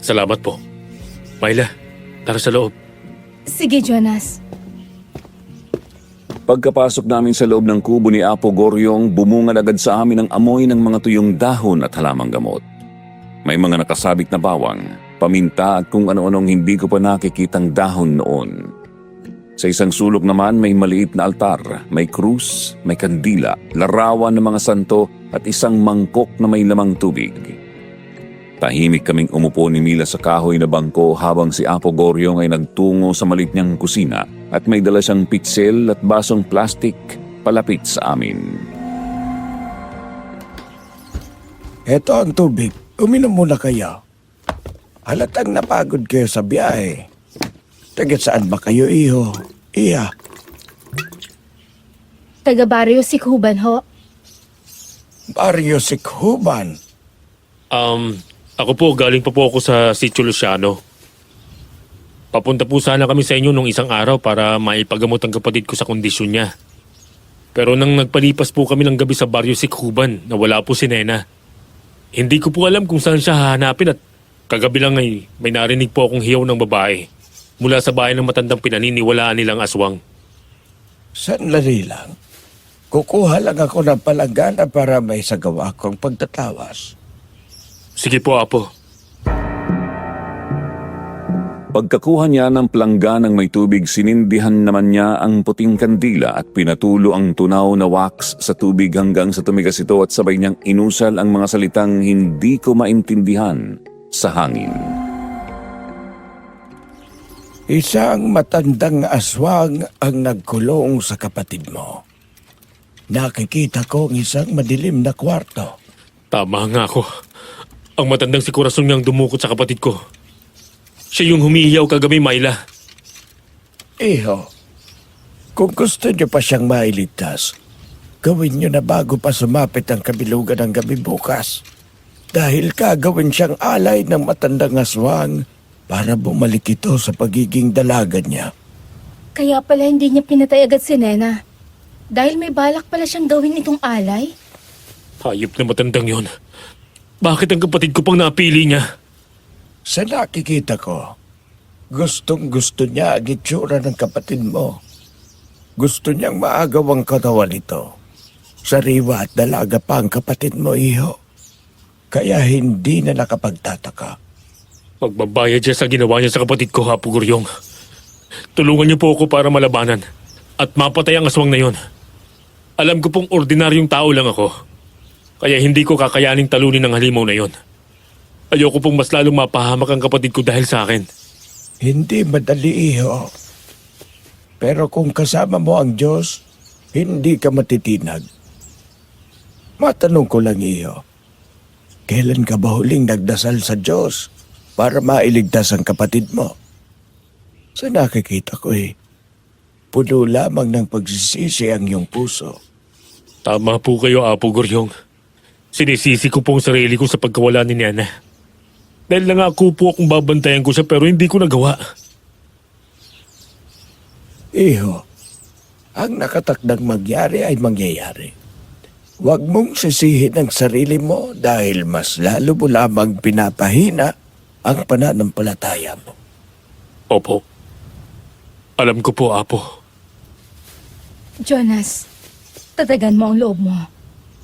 Salamat po. Myla, tara sa loob. Sige, Jonas. Pagkapasok namin sa loob ng kubo ni Apo Goryong, bumungad agad sa amin ang amoy ng mga tuyong dahon at halamang gamot. May mga nakasabit na bawang, paminta at kung ano-anong hindi ko pa nakikitang dahon noon. Sa isang sulok naman may maliit na altar, may krus, may kandila, larawan ng mga santo at isang mangkok na may lamang tubig. Tahimik kaming umupo ni Mila sa kahoy na bangko habang si Apo Goryong ay nagtungo sa maliit niyang kusina at may dala siyang pitsil at basong plastik palapit sa amin. Eto ang tubig. Uminom muna kayo. Halatang napagod kayo sa biyahe. Taga saan ba kayo, iho? Iya. Taga Barrio Sikhuban ho. Barrio Sikhuban. Ako po, galing pa po ako sa Sitio Luciano. Papunta po sana kami sa inyo nung isang araw para maipagamot ang kapatid ko sa kondisyon niya. Pero nang nagpalipas po kami ng gabi sa Barrio Sikhuban, nawala po si Nena. Hindi ko po alam kung saan siya hahanapin at kagabi lang ay may narinig po akong hiyaw ng babae mula sa bahay ng matandang pinaniniwalaan nilang aswang. Sandali lang. Kukuha lang ako ng palanggana para may sagawa akong pagtatawas. Sige po, Apo. Pagkakuha niya ng plangganang may tubig, sinindihan naman niya ang puting kandila at pinatulo ang tunaw na wax sa tubig hanggang sa tumigas ito at sabay niyang inusal ang mga salitang hindi ko maintindihan sa hangin. Isang matandang aswang ang nagkulong sa kapatid mo. Nakikita ko ang isang madilim na kwarto. Tama nga ako. Ang matandang si Corazon niyang dumukot sa kapatid ko. Siya yung humihiyaw kagabi, Myla. Iho, kung gusto niyo pa siyang mailigtas, gawin niyo na bago pa sumapit ang kabilugan ng gabi bukas. Dahil gagawin siyang alay ng matandang aswang para bumalik ito sa pagiging dalaga niya. Kaya pala hindi niya pinatay agad si Nena. Dahil may balak pala siyang gawin itong alay. Hayop na matandang yon. Bakit ang kapatid ko pang napili niya? Sa nakikita ko, gustong gusto niya ang itsura ng kapatid mo. Gusto niyang maagaw ang katawan nito. Sariwa at dalaga pa ang kapatid mo, iho. Kaya hindi na nakapagtataka. Magbabayad siya sa ginawa niya sa kapatid ko, Apo Goryong. Tulungan niyo po ako para malabanan at mapatay ang aswang na yon. Alam ko pong ordinaryong tao lang ako. Kaya hindi ko kakayaning talunin ang halimaw na yon. Ayoko pong mas lalong mapahamak ang kapatid ko dahil sa akin. Hindi madali, iho. Pero kung kasama mo ang Diyos, hindi ka matitinag. Matanong ko lang, iho. Kailan ka ba huling nagdasal sa Diyos para mailigtas ang kapatid mo? Sa nakikita ko puno lamang ng pagsisisi ang iyong puso. Tama po kayo, Apo Goryong. Sinisisi ko po ang sarili ko sa pagkawala ni Nena. Dahil nangako po akong babantayan ko siya pero hindi ko nagawa. Iho, ang nakatakdang mangyari ay mangyayari. Huwag mong sisihin ang sarili mo dahil mas lalo mo lamang pinapahina ang pananampalataya mo. Opo. Alam ko po, Apo. Jonas, tatagan mo ang loob mo.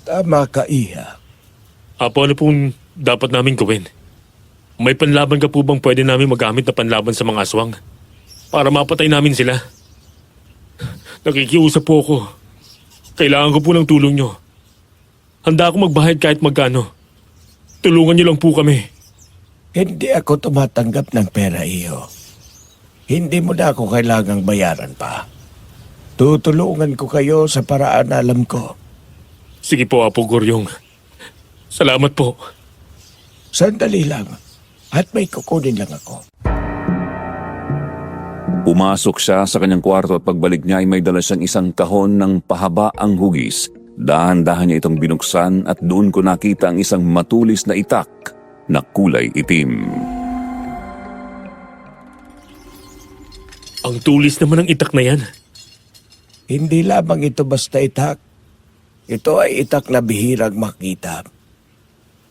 Tama ka, Iha. Apo, ano pong dapat namin gawin? May panlaban ka po bang pwede namin magamit na panlaban sa mga aswang? Para mapatay namin sila? Nakikiusap po ako. Kailangan ko po ng tulong nyo. Handa ako magbayad kahit magkano. Tulungan nyo lang po kami. Hindi ako tumatanggap ng pera, Iho. Hindi mo na ako kailangang bayaran pa. Tutulungan ko kayo sa paraan na alam ko. Sige po, Apo Goryong. Salamat po. Sandali lang. At may kukunin lang ako. Pumasok siya sa kanyang kwarto at pagbalik niya ay may dala siyang isang kahon ng pahaba ang hugis. Dahan-dahan niya itong binuksan at doon ko nakita ang isang matulis na itak na kulay itim. Ang tulis naman ng itak na yan. Hindi lamang ito basta itak. Ito ay itak na bihirang makita.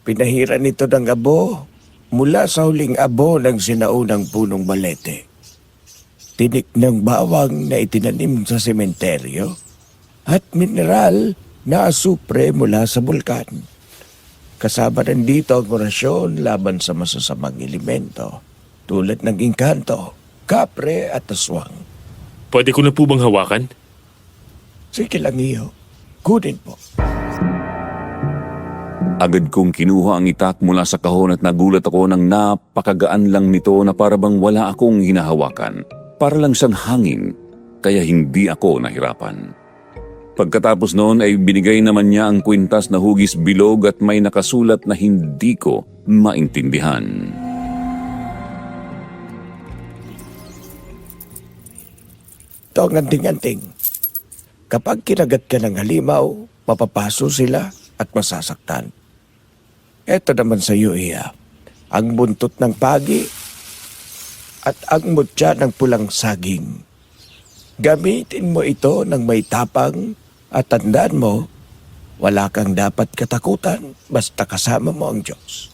Pinahiran ito ng abo mula sa huling abo ng sinaunang punong balete. Tinik ng bawang na itinanim sa sementeryo at mineral na asupre mula sa bulkan. Kasama rin dito ang orasyon laban sa masasamang elemento tulad ng inkanto, kapre at aswang. Pwede ko na po bang hawakan? Sige lang iyo, kunin po. Agad kong kinuha ang itak mula sa kahon at nagulat ako ng napakagaan lang nito na para bang wala akong hinahawakan. Para lang siyang hangin, kaya hindi ako nahirapan. Pagkatapos noon ay binigay naman niya ang kwintas na hugis bilog at may nakasulat na hindi ko maintindihan. Ito ang anting-anting. Kapag kinagat ka ng halimaw, mapapaso sila at masasaktan. Ito naman sa iyo, Iya. Ang buntot ng pagi at ang mutya ng pulang saging. Gamitin mo ito ng may tapang at tandaan mo, wala kang dapat katakutan basta kasama mo ang Diyos.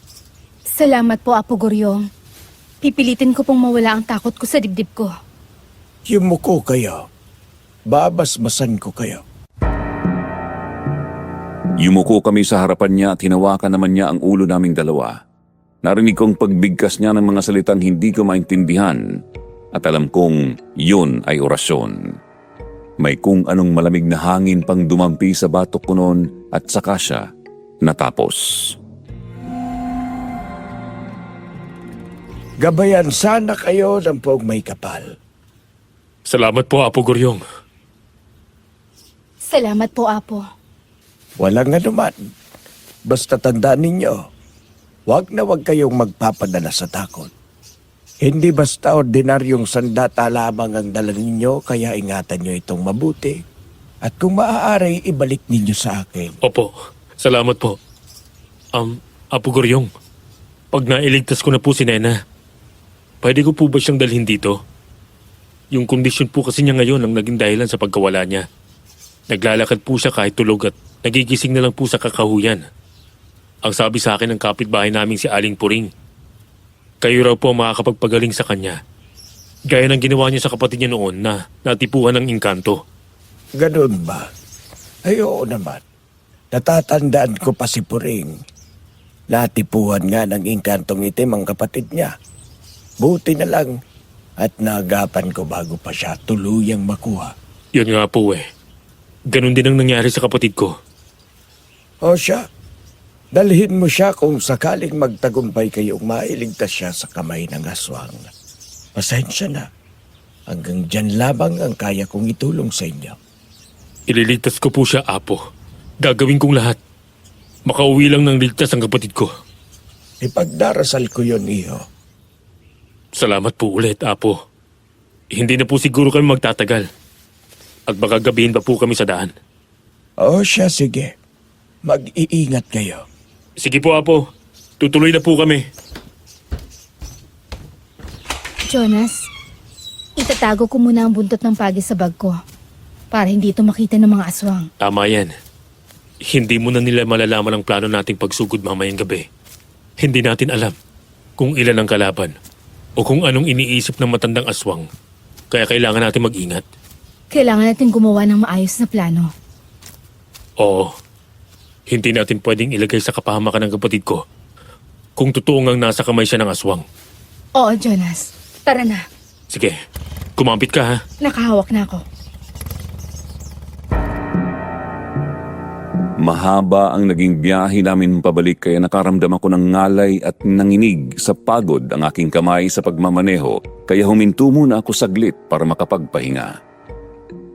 Salamat po, Apo Guryong. Pipilitin ko pong mawala ang takot ko sa dibdib ko. Yumuko kayo. Babasbasan ko kayo. Yumuko kami sa harapan niya at hinawakan naman niya ang ulo naming dalawa. Narinig kong pagbigkas niya ng mga salitang hindi ko maintindihan at alam kong yun ay orasyon. May kung anong malamig na hangin pang dumampi sa batok ko noon at saka siya natapos. Gabayan sana kayo ng pong may kapal. Salamat po, Apo Guryong. Salamat po, Apo. Walang anuman. Basta tandaan ninyo, wag na wag kayong magpapadala sa takot. Hindi basta ordinaryong sandata lamang ang dala ninyo, kaya ingatan nyo itong mabuti. At kung maaari, ibalik ninyo sa akin. Opo, salamat po. Apo Guryong, pag nailigtas ko na po si Nena, pwede ko po ba siyang dalhin dito? Yung kondisyon po kasi niya ngayon ang naging dahilan sa pagkawala niya. Naglalakad po siya kahit tulog at nagigising na lang po sa kakahuyan. Ang sabi sa akin ng kapitbahay namin si Aling Puring, kayo raw po ang makakapagpagaling sa kanya. Gaya ng ginawa niya sa kapatid niya noon na natipuhan ng inkanto. Ganun ba? Ay, oo naman. Natatandaan ko pa si Puring. Natipuhan nga ng inkantong itim ang kapatid niya. Buti na lang at naagapan ko bago pa siya tuluyang makuha. Yun nga po eh. Ganon din ang nangyari sa kapatid ko. O siya, dalhin mo siya kung sakaling magtagumpay kayong mailigtas siya sa kamay ng aswang. Pasensya na. Hanggang dyan lamang ang kaya kong itulong sa inyo. Ililigtas ko po siya, Apo. Gagawin kong lahat. Makauwi lang ng ligtas ang kapatid ko. Ipagdarasal ko yon, iho. Salamat po ulit, Apo. Hindi na po siguro kami magtatagal. At baka gabihin pa po kami sa daan. O siya, sige. Mag-iingat kayo. Sige po, Apo. Tutuloy na po kami. Jonas, itatago ko muna ang buntot ng pagi sa bag ko para hindi ito makita ng mga aswang. Tama yan. Hindi mo na nila malalaman ang plano nating pagsugod mamayang gabi. Hindi natin alam kung ilan ang kalaban o kung anong iniisip ng matandang aswang. Kaya kailangan natin mag-ingat. Kailangan natin gumawa ng maayos na plano. Oo. Hindi natin pwedeng ilagay sa kapahamakan ng kapatid ko kung totoo ngang nasa kamay siya ng aswang. Oo, Jonas. Tara na. Sige, kumapit ka ha. Nakahawak na ako. Mahaba ang naging biyahe namin pabalik kaya nakaramdam ako ng ngalay at nanginig sa pagod ang aking kamay sa pagmamaneho kaya huminto muna ako saglit para makapagpahinga.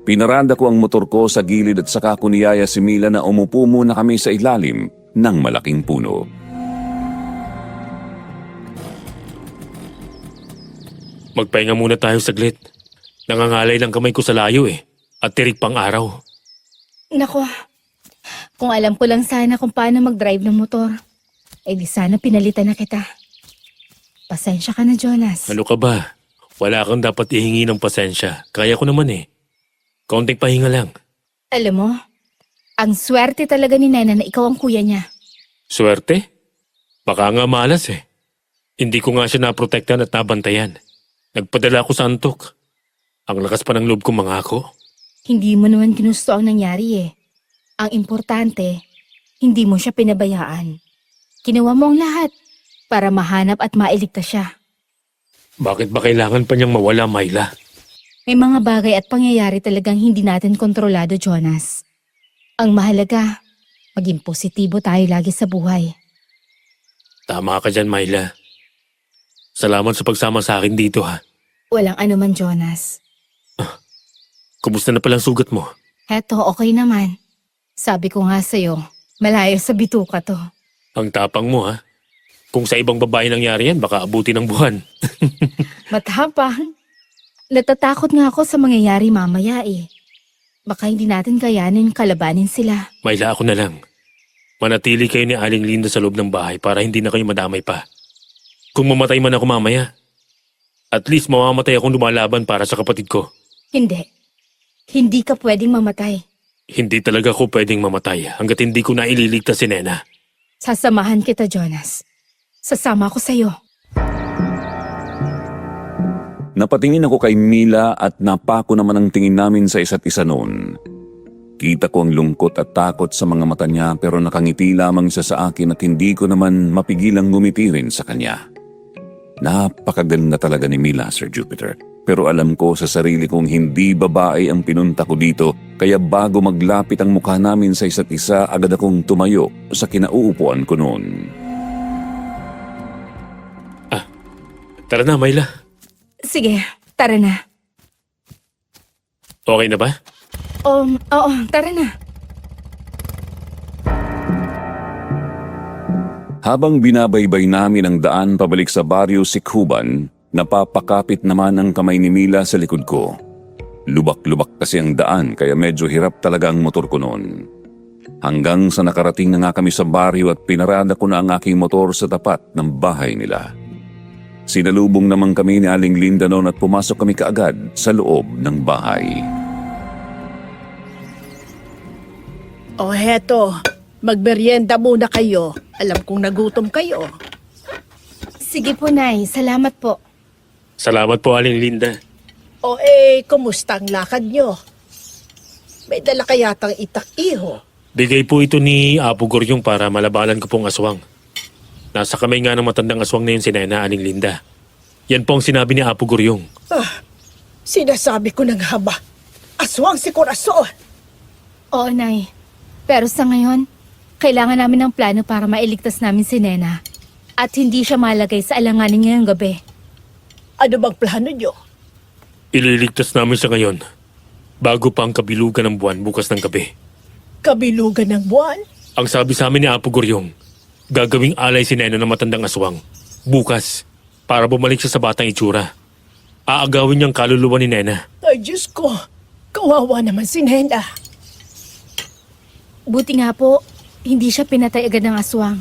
Pinarada ko ang motor ko sa gilid at saka ko niyaya si Mila na umupo muna kami sa ilalim ng malaking puno. Magpahinga muna tayo saglit. Nangangalay lang kamay ko sa layo eh. At tirik pang araw. Nako, kung alam ko lang sana kung paano mag-drive ng motor, eh di sana pinalitan na kita. Pasensya ka na, Jonas. Ano ka ba? Wala kang dapat ihingi ng pasensya. Kaya ko naman eh. Kaunting pahinga lang. Alam mo, ang swerte talaga ni Nena na ikaw ang kuya niya. Swerte? Baka nga malas eh. Hindi ko nga siya naprotektan at nabantayan. Nagpadala ako sa antok. Ang lakas pa ng loob kong mangako. Hindi mo naman ginusto ang nangyari eh. Ang importante, hindi mo siya pinabayaan. Ginawa mo ang lahat para mahanap at mailigtas siya. Bakit ba kailangan pa niyang mawala, Myla? May mga bagay at pangyayari talagang hindi natin kontrolado, Jonas. Ang mahalaga, maging positibo tayo lagi sa buhay. Tama ka dyan, Myla. Salamat sa pagsama sa akin dito, ha. Walang anuman, Jonas. Kumusta na palang sugat mo? Heto, okay naman. Sabi ko nga sa'yo, malayo sa bituka to. Ang tapang mo, ha? Kung sa ibang babae nangyari yan, baka abuti ng buwan. Matapang. Natatakot nga ako sa mangyayari mamaya eh. Baka hindi natin kayanin kalabanin sila. Myla, ako na lang. Manatili kayo ni Aling Linda sa loob ng bahay para hindi na kayo madamay pa. Kung mamatay man ako mamaya, at least mamamatay akong lumalaban para sa kapatid ko. Hindi. Hindi ka pwedeng mamatay. Hindi talaga ako pwedeng mamatay hanggat hindi ko na ililigtas si Nena. Sasamahan kita, Jonas. Sasama ako sa'yo. Napatingin ako kay Mila at napako naman ang tingin namin sa isa't isa noon. Kita ko ang lungkot at takot sa mga mata niya pero nakangiti lamang siya sa akin at hindi ko naman mapigilang ngumiti rin sa kanya. Napakaganda talaga ni Mila, Sir Jupiter. Pero alam ko sa sarili kong hindi babae ang pinunta ko dito kaya bago maglapit ang mukha namin sa isa't isa agad akong tumayo sa kinauupuan ko noon. Tara na, Myla. Sige, tara na. Okay na ba? Oo, tara na. Habang binabaybay namin ang daan pabalik sa baryo Sikhuban, napapakapit naman ang kamay ni Mila sa likod ko. Lubak-lubak kasi ang daan kaya medyo hirap talaga ang motor ko noon. Hanggang sa nakarating na nga kami sa baryo at pinarada ko na ang aking motor sa tapat ng bahay nila. Sinalubong naman kami ni Aling Linda noon at pumasok kami kaagad sa loob ng bahay. O heto, magmerienda muna kayo. Alam kong nagutom kayo. Sige po, Nay. Salamat po. Salamat po, Aling Linda. O kumusta ang lakad nyo? May dala kayatang itak-iho. Bigay po ito ni Apo Goryong para malabanan ko pong aswang. Nasa kamay nga ng matandang aswang na yun si Nena, Aling Linda. Yan po ang sinabi ni Apo Goryong. Sinasabi ko na nga ba? Aswang si Corazon! Oo, Nay. Pero sa ngayon, kailangan namin ng plano para mailigtas namin si Nena. At hindi siya malagay sa alanganin ngayong gabi. Ano bang plano nyo? Ililigtas namin siya ngayon. Bago pa ang kabilugan ng buwan bukas ng gabi. Kabilugan ng buwan? Ang sabi sa amin ni Apo Goryong, gagawing alay si Nena ng matandang aswang. Bukas, para bumalik siya sa batang itsura. Aagawin niyang kaluluwa ni Nena. Ay, Diyos ko. Kawawa naman si Nena. Buti nga po, hindi siya pinatay agad ng aswang.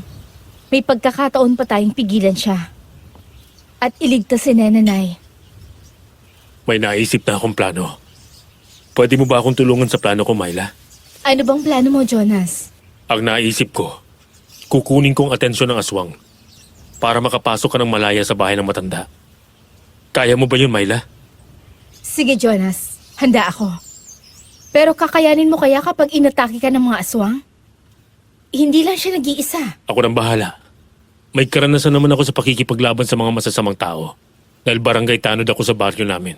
May pagkakataon pa tayong pigilan siya. At iligtas si Nena, Nay. May naisip na akong plano. Pwede mo ba akong tulungan sa plano ko, Myla? Ano bang plano mo, Jonas? Ang naisip ko, kukunin kong atensyon ng aswang para makapasok ka ng malaya sa bahay ng matanda. Kaya mo ba yun, Myla? Sige, Jonas. Handa ako. Pero kakayanin mo kaya kapag inatake ka ng mga aswang? Hindi lang siya nag-iisa. Ako nang bahala. May karanasan naman ako sa pakikipaglaban sa mga masasamang tao dahil barangay tanod ako sa baryo namin.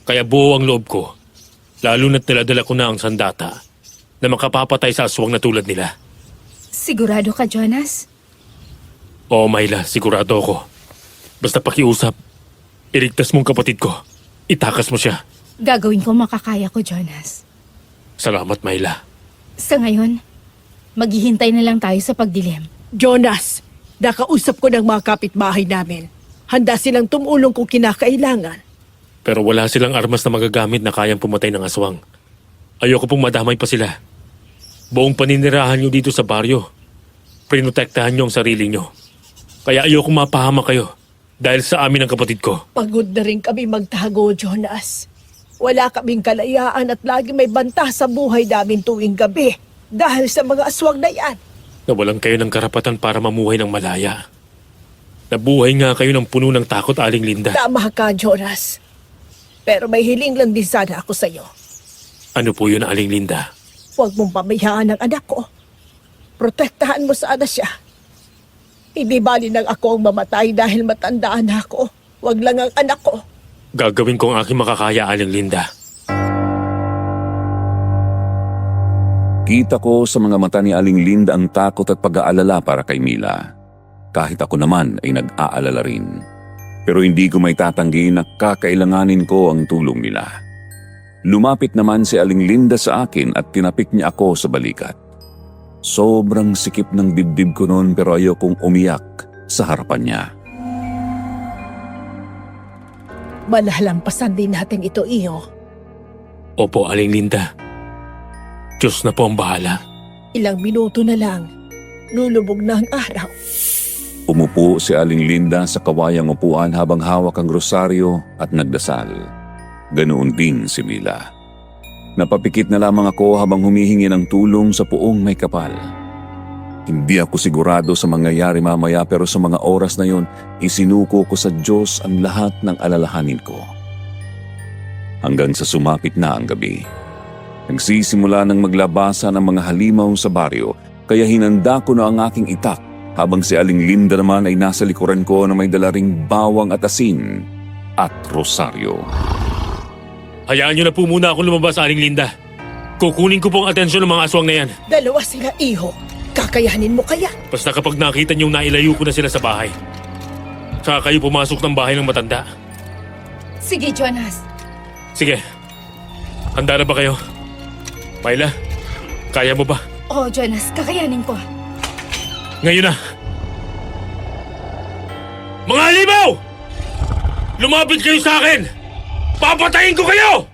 Kaya buo ang loob ko, lalo na't niladala ko na ang sandata na makapapatay sa aswang na tulad nila. Sigurado ka, Jonas? Oo, Myla, sigurado ako. Basta pakiusap, iligtas mong kapatid ko. Itakas mo siya. Gagawin ko makakaya ko, Jonas. Salamat, Myla. Sa ngayon, maghihintay na lang tayo sa pagdilim. Jonas, nakausap ko ng mga kapitbahay namin. Handa silang tumulong kung kinakailangan. Pero wala silang armas na magagamit na kayang pumatay ng aswang. Ayoko pong madamay pa sila. Buong paninirahan nyo dito sa baryo. Prinotektahan nyo ang sarili nyo. Kaya ayoko mapahama kayo dahil sa amin ang kapatid ko. Pagod na rin kami magtago, Jonas. Wala kaming kalayaan at lagi may banta sa buhay namin tuwing gabi dahil sa mga aswang na yan. Nawalan kayo ng karapatan para mamuhay ng malaya. Nabuhay nga kayo ng puno ng takot, Aling Linda. Tama ka, Jonas. Pero may hiling lang din sana ako sa'yo. Ano po yun, Aling Linda? Huwag mong pamayaan ang anak ko. Protektahan mo sana siya. Hindi bali nang ako ang mamatay dahil matandaan na ako. Huwag lang ang anak ko. Gagawin ko ang aking makakaya, Aling Linda. Kita ko sa mga mata ni Aling Linda ang takot at pag-aalala para kay Mila. Kahit ako naman ay nag-aalala rin. Pero hindi ko may tatanggi na kakailanganin ko ang tulong nila. Lumapit naman si Aling Linda sa akin at tinapik niya ako sa balikat. Sobrang sikip ng dibdib ko noon pero ayokong umiyak sa harapan niya. Malalampasan din natin ito, Iyo. Opo, Aling Linda. Diyos na po ang bahala. Ilang minuto na lang. Lulubog na ang araw. Umupo si Aling Linda sa kawayang upuan habang hawak ang rosaryo at nagdasal. Ganoon din si Mila. Napapikit na lamang ako habang humihingi ng tulong sa puong may kapal. Hindi ako sigurado sa mangyayari mamaya pero sa mga oras na yon, isinuko ko sa Diyos ang lahat ng alalahanin ko. Hanggang sa sumapit na ang gabi. Nagsisimula ng maglabasa ng mga halimaw sa baryo kaya hinanda ko na ang aking itak habang si Aling Linda naman ay nasa likuran ko na may dala ring bawang at asin at rosaryo. Hayaan niyo na po muna akong lumabas, Aling Linda. Kukunin ko po ang atensyon ng mga aswang na yan. Dalawa sila, Iho. Kakayanin mo kaya? Basta kapag nakita niyong nailayo ko na sila sa bahay. Saka kayo pumasok ng bahay ng matanda. Sige, Jonas. Sige. Handa na ba kayo? Myla, kaya mo ba? Oo, Jonas. Kakayanin ko. Ngayon na! Mga halimaw! Lumapit kayo sa akin! Papatayin ko kayo!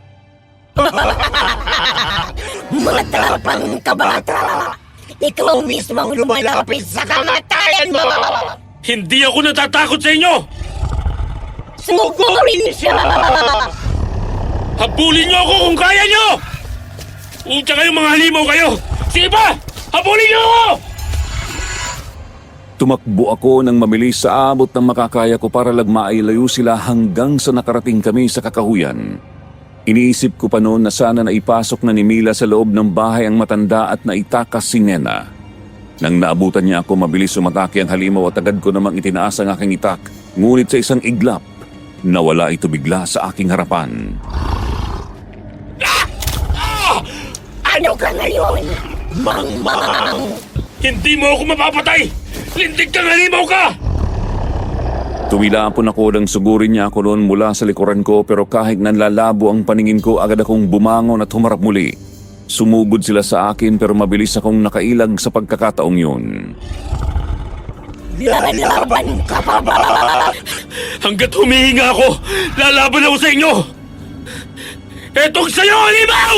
Matapang kabata! Ikaw mismo ang lumalapit sa kamatayan mo! Hindi ako natatakot sa inyo! Sugurin siya! Habulin niyo ako kung kaya niyo! Utya kayo mga halimaw kayo! Sige pa! Habulin niyo ako! Tumakbo ako ng mabilis sa abot ng makakaya ko para lang mailayo sila hanggang sa nakarating kami sa kakahuyan. Iniisip ko pa noon na sana naipasok na ni Mila sa loob ng bahay ang matanda at naitakas si Nena. Nang naabutan niya ako, mabilis sumatake ang halimaw at agad ko namang itinaas ang aking itak. Ngunit sa isang iglap, nawala ito bigla sa aking harapan. Ano ka ngayon? Mang-mang! Hindi mo ako mapapatay! Lindig kang halimaw ka! Tumilapon ako nang sugurin niya ako noon mula sa likuran ko pero kahit nanlalabo ang paningin ko agad akong bumangon at humarap muli. Sumugod sila sa akin pero mabilis akong nakailag sa pagkakataong yun. Lalaban ka pa ba? Hanggat humihinga ako, lalaban ako sa inyo! Etong sa'yo, halimaw!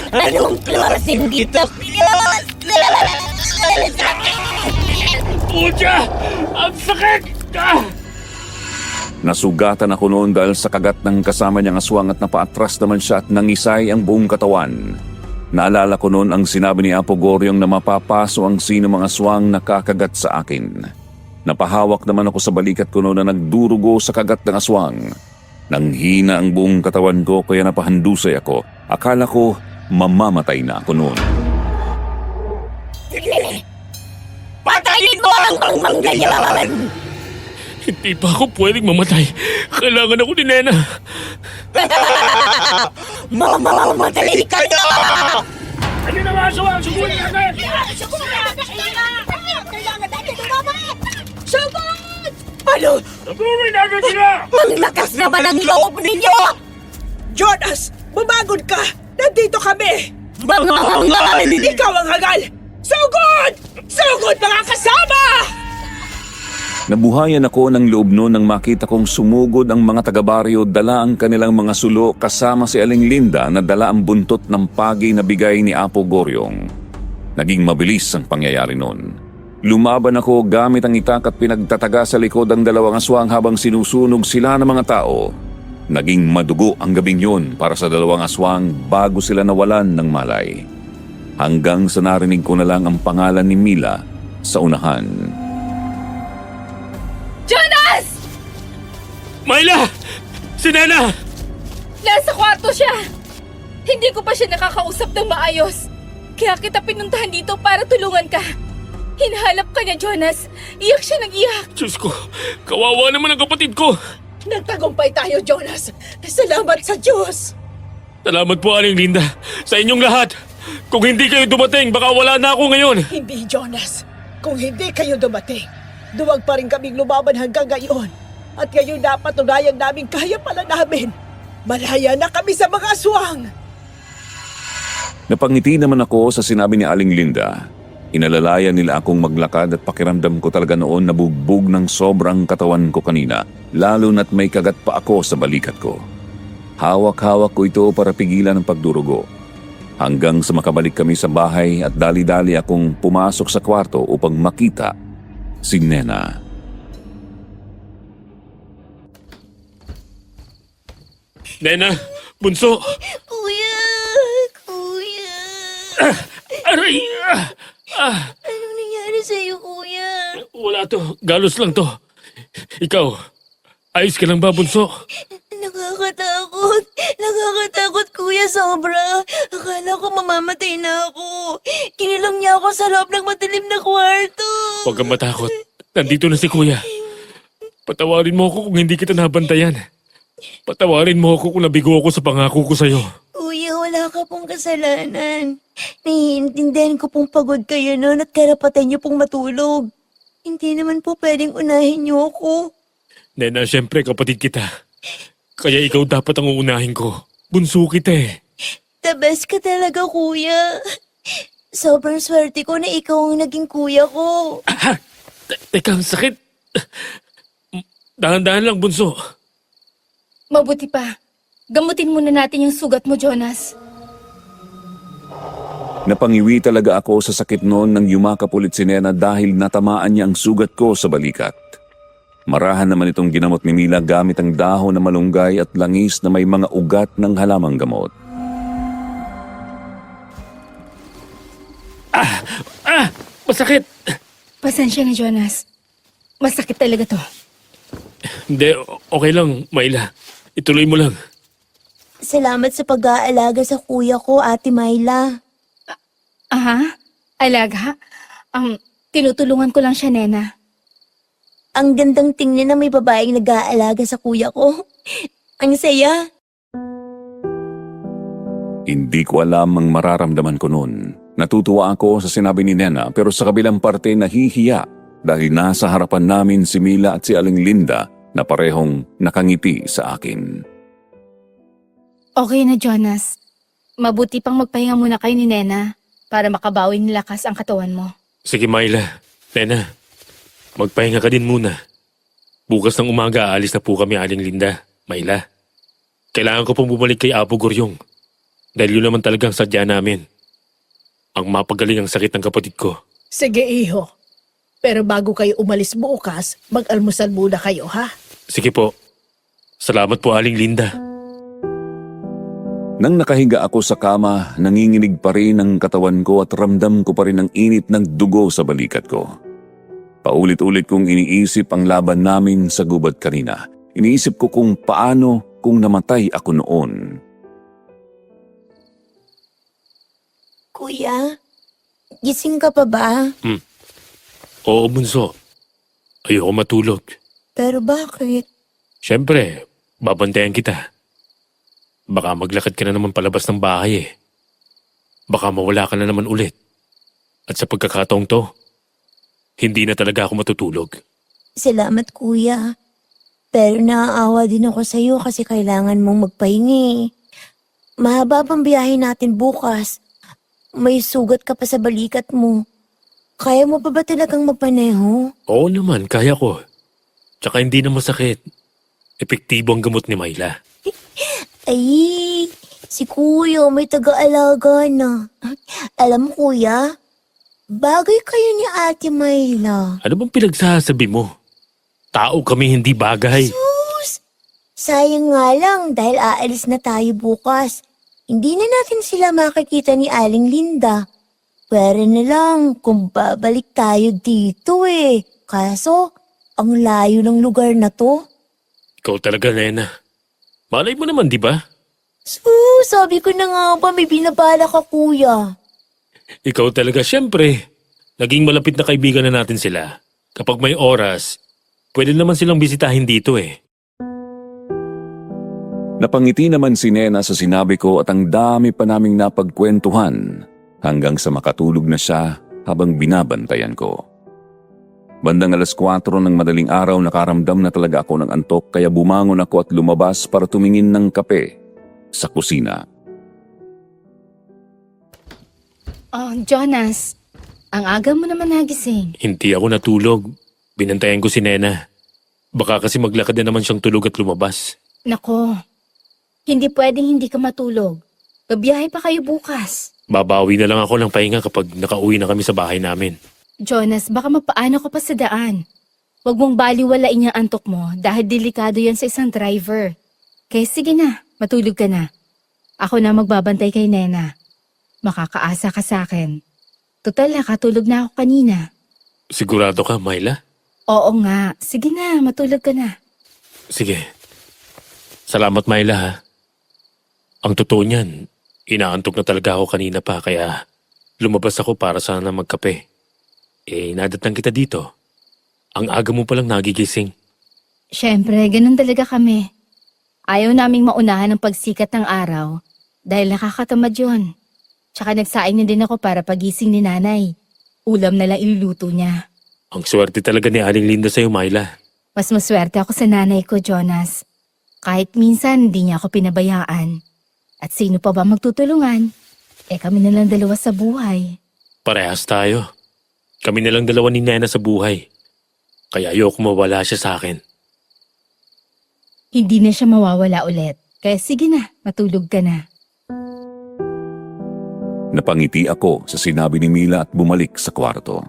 Anong klaseng dito? Utya! Ang sakit! Nasugatan ako noon dahil sa kagat ng kasama niyang aswang at napaatras naman siya at nangisay ang buong katawan. Naalala ko noon ang sinabi ni Apo Goryong na mapapaso ang sino mga aswang na kakagat sa akin. Napahawak naman ako sa balikat ko noon na nagdurugo sa kagat ng aswang. Nanghina ang buong katawan ko kaya napahandusay ako. Akala ko mamamatay na ako noon. Patayin mo ang manggayaman! Hindi pa ako pwedeng mamatay. Kailangan ako ni Nena. Mamamatay ka na! Ano na mga aswang? Sugurin natin! Kailangan natin lumabas! Sugod! Ano? Sugurin natin sila! Ang lakas naman ang loob ninyo! Jonas! Bumagod ka! Nandito kami! Mga hangal! Ikaw ang hagal! Sugod! Sugod, mga kasama! Nabuhayan ako ng loob noon nang makita kong sumugod ang mga taga-baryo dala ang kanilang mga sulo kasama si Aling Linda na dala ang buntot ng pagi na bigay ni Apo Goryong. Naging mabilis ang pangyayari noon. Lumaban ako gamit ang itak at pinagtataga sa likod ang dalawang aswang habang sinusunog sila ng mga tao. Naging madugo ang gabing yun para sa dalawang aswang bago sila nawalan ng malay. Hanggang sa narinig ko na lang ang pangalan ni Mila sa unahan. Jonas! Myla! Si Si Nena! Nasa kwarto siya! Hindi ko pa siya nakakausap ng maayos. Kaya kita pinuntahan dito para tulungan ka. Hinahanap ka niya, Jonas. Iyak siya ng iyak. Diyos ko, kawawa naman ang kapatid ko. Nagtagumpay tayo, Jonas. Salamat sa Diyos. Salamat po, Aling Linda, sa inyong lahat. Kung hindi kayo dumating, baka wala na ako ngayon. Hindi, Jonas. Kung hindi kayo dumating, duwag pa rin kaming lumaban hanggang ngayon. At ngayon napatunayan namin kaya pala namin. Malaya na kami sa mga aswang. Napangiti naman ako sa sinabi ni Aling Linda. Inalalayan nila akong maglakad at pakiramdam ko talaga noon nabugbog ng sobrang katawan ko kanina, lalo na't may kagat pa ako sa balikat ko. Hawak-hawak ko ito para pigilan ang pagdurugo. Hanggang sa makabalik kami sa bahay at dali-dali akong pumasok sa kwarto upang makita si Nena. Nena, bunso! Kuya! Kuya! Aray! Anong nangyari sa'yo, kuya? Wala to, galos lang to. Ikaw, ayos ka lang ba, bunso? Nakakatakot. Nakakatakot, kuya, sobra. Akala ko mamamatay na ako. Kinilong niya ako sa loob ng madilim na kwarto. Huwag kang matakot. Nandito na si kuya. Patawarin mo ako kung hindi kita nabantayan. Patawarin mo ako kung nabigo ako sa pangako ko sa'yo. Kuya, wala ka pong kasalanan. Naiintindihan ko pong pagod kayo noon at karapatan niyo pong matulog. Hindi naman po pwedeng unahin niyo ako. Nena, syempre kapatid kita. Kaya ikaw dapat ang uunahin ko. Bunso kita eh. The best ka talaga, kuya. Sobrang swerte ko na ikaw ang naging kuya ko. Teka, ang sakit. Dahan-dahan lang, bunso. Mabuti pa. Gamutin muna natin yung sugat mo, Jonas. Napangiwi talaga ako sa sakit noon nang yumakap ulit si Nena dahil natamaan niya ang sugat ko sa balikat. Marahan naman itong ginamot ni Mila gamit ang dahon na malunggay at langis na may mga ugat ng halamang gamot. Masakit. Pasensya na, Jonas. Masakit talaga to. Hindi, okay lang, Myla. Ituloy mo lang. Salamat sa pag-aalaga sa kuya ko, Ate Myla. Aha? Alaga? Tinutulungan ko lang siya, Nena. Ang gandang tingnan na may babaeng nag-aalaga sa kuya ko. Ang saya. Hindi ko alam ang mararamdaman ko noon. Natutuwa ako sa sinabi ni Nena pero sa kabilang parte nahihiya dahil nasa harapan namin si Mila at si Aling Linda na parehong nakangiti sa akin. Okay na, Jonas. Mabuti pang magpahinga muna kayo ni Nena para makabawi ng lakas ang katawan mo. Sige, Myla. Nena, magpahinga ka din muna. Bukas ng umaga, aalis na po kami, Aling Linda. Myla, kailangan ko pong bumalik kay Apo Goryong. Dahil yun naman talagang sadya namin. Ang mapagaling ang sakit ng kapatid ko. Sige, iho. Pero bago kayo umalis bukas, mag-almusal muna kayo, ha? Sige po. Salamat po, Aling Linda. Nang nakahiga ako sa kama, nanginginig pa rin ang katawan ko at ramdam ko pa rin ang init ng dugo sa balikat ko. Paulit-ulit kong iniisip ang laban namin sa gubat kanina. Iniisip ko kung paano kung namatay ako noon. Kuya, gising ka pa ba? Oo, bunso. Ayoko matulog. Pero bakit? Siyempre, babantayan kita. Baka maglakad ka na naman palabas ng bahay eh. Baka mawala ka na naman ulit. At sa pagkakataong to, hindi na talaga ako matutulog. Salamat, kuya. Pero naaawa din ako sa'yo kasi kailangan mong magpahingi. Mahaba pang biyahe natin bukas. May sugat ka pa sa balikat mo. Kaya mo pa ba talagang magpaneho? Oo naman, kaya ko. Tsaka hindi na masakit. Epektibo ang gamot ni Myla. Ay, si kuya may taga-alaga na. Alam mo, kuya, bagay kayo ni Ate Myla. Ano bang pinagsasabi mo? Tao kami, hindi bagay. Sus! Sayang nga lang dahil aalis na tayo bukas. Hindi na natin sila makikita ni Aling Linda. Pwede na lang kung babalik tayo dito eh. Kaso, ang layo ng lugar na to. Ikaw talaga, Nena. Malay mo naman, di ba? Sabi ko na nga ba may binabala ka, kuya. Ikaw talaga, syempre. Naging malapit na kaibigan na natin sila. Kapag may oras, pwede naman silang bisitahin dito eh. Napangiti naman si Nena sa sinabi ko at ang dami pa naming napagkwentuhan hanggang sa makatulog na siya habang binabantayan ko. Bandang 4:00 ng madaling araw nakaramdam na talaga ako ng antok kaya bumangon ako at lumabas para tumingin ng kape sa kusina. Oh, Jonas, ang aga mo naman nagising. Hindi ako natulog. Binantayan ko si Nena. Baka kasi maglakad na naman siyang tulog at lumabas. Nako, hindi pwedeng hindi ka matulog. Babiyahe pa kayo bukas. Babawi na lang ako ng pahinga kapag nakauwi na kami sa bahay namin. Jonas, baka mapaano ka pa sa daan. Huwag mong baliwalain yung antok mo dahil delikado yan sa isang driver. Kaya sige na, matulog ka na. Ako na magbabantay kay Nena. Makakaasa ka sa akin. Total, nakatulog na ako kanina. Sigurado ka, Myla? Oo nga, sige na, matulog ka na. Sige. Salamat, Myla ha. Ang totoo niyan, inaantok na talaga ako kanina pa kaya lumabas ako para sana magkape. Nadatnan kita dito. Ang aga mo palang nagigising. Siyempre, ganun talaga kami. Ayaw naming maunahan ng pagsikat ng araw dahil nakakatamad yun. Tsaka nagsaing na din ako para pagising ni nanay. Ulam na lang iluluto niya. Ang swerte talaga ni Aling Linda sa'yo, Myla. Mas maswerte ako sa nanay ko, Jonas. Kahit minsan, hindi niya ako pinabayaan. At sino pa ba magtutulungan? Kami na lang dalawa sa buhay. Parehas tayo. Kami na lang dalawa ni Nena sa buhay. Kaya ayoko mawala siya sa akin. Hindi na siya mawawala ulit. Kaya sige na, matulog ka na. Napangiti ako sa sinabi ni Mila at bumalik sa kwarto.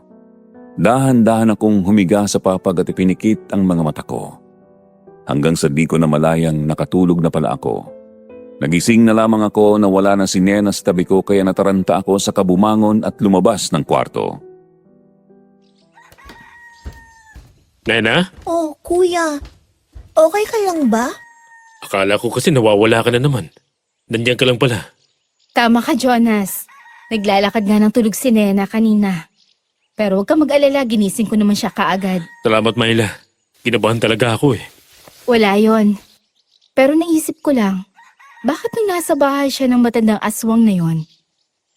Dahan-dahan akong humiga sa papag at ipinikit ang mga mata ko. Hanggang sa di ko na malayang nakatulog na pala ako. Nagising na lamang ako na wala na si Nena sa tabi ko kaya nataranta ako sa kabumangon at lumabas ng kwarto. Nena? Oh, kuya. Okay ka lang ba? Akala ko kasi nawawala ka na naman. Nandiyan ka lang pala. Tama ka, Jonas. Naglalakad nga ng tulog si Nena kanina. Pero huwag ka mag-alala, ginising ko naman siya kaagad. Salamat, Myla. Kinabahan talaga ako eh. Wala yon. Pero naisip ko lang, bakit nung nasa bahay siya ng matandang aswang na yon,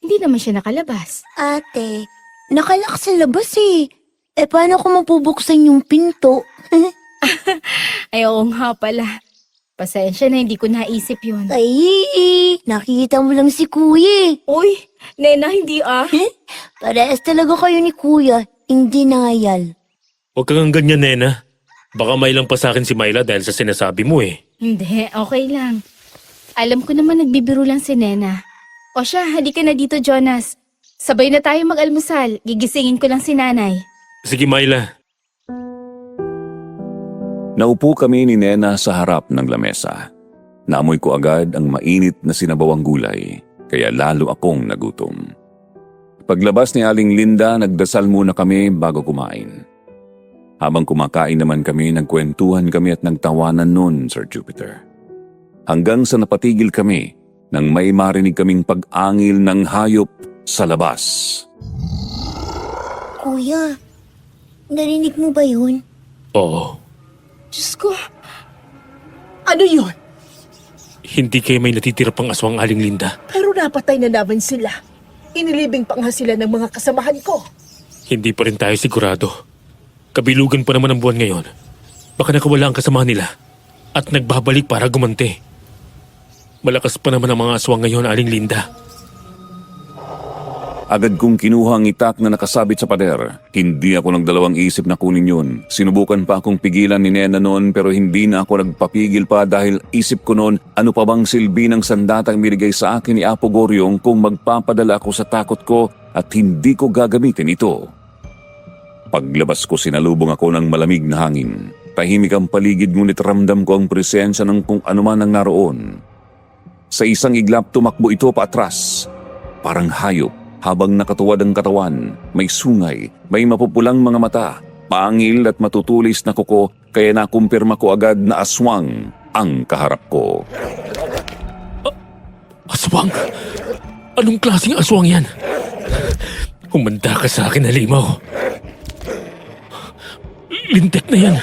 hindi naman siya nakalabas? Ate, nakalak sa labas eh. Paano ko mapubuksan yung pinto? Ay, oo nga pala. Pasensya na, hindi ko naisip yun. Ay, nakita mo lang si kuya eh. Uy, Nena, hindi ah. Parehas talaga kayo ni kuya. Hindi nangayal. Huwag kang ganyan, Nena. Baka may lang pa sa akin si Myla dahil sa sinasabi mo eh. Hindi, okay lang. Alam ko naman nagbibiro lang si Nena. O siya, halika na dito, Jonas. Sabay na tayo mag-almusal. Gigisingin ko lang si nanay. Sige, Myla. Naupo kami ni Nena sa harap ng lamesa. Naamoy ko agad ang mainit na sinabawang gulay, kaya lalo akong nagutom. Paglabas ni Aling Linda, nagdasal muna kami bago kumain. Habang kumakain naman kami, nagkwentuhan kami at nagtawanan nun, Sir Jupiter. Hanggang sa napatigil kami nang may marinig kaming pag-angil ng hayop sa labas. Kuya, narinig mo ba yun? Oo. Diyos ko. Ano yun? Hindi kayo may natitira pang aswang, Aling Linda. Pero napatay na naman sila. Inilibing pa nga sila ng mga kasamahan ko. Hindi pa rin tayo sigurado. Kabilugan pa naman ang buwan ngayon. Baka nakawala ang kasama nila at nagbabalik para gumanti. Malakas pa naman ang mga aswang ngayon, Aling Linda. Agad kong kinuha ang itak na nakasabit sa pader. Hindi ako nagdalawang isip na kunin yun. Sinubukan pa akong pigilan ni Nena noon pero hindi na ako nagpapigil pa dahil isip ko noon ano pa bang silbi ng sandatang binigay sa akin ni Apo Goryong kung magpapadala ako sa takot ko at hindi ko gagamitin ito. Paglabas ko sinalubong ako ng malamig na hangin. Tahimik ang paligid ngunit ramdam ko ang presensya ng kung anuman ang naroon. Sa isang iglap tumakbo ito paatras. Parang hayop. Habang nakatuwad ang katawan, may sungay, may mapupulang mga mata, pangil at matutulis na kuko kaya nakumpirma ko agad na aswang ang kaharap ko. Aswang? Anong klaseng aswang yan? Humanda ka sa akin, halimaw. Lintik na yan.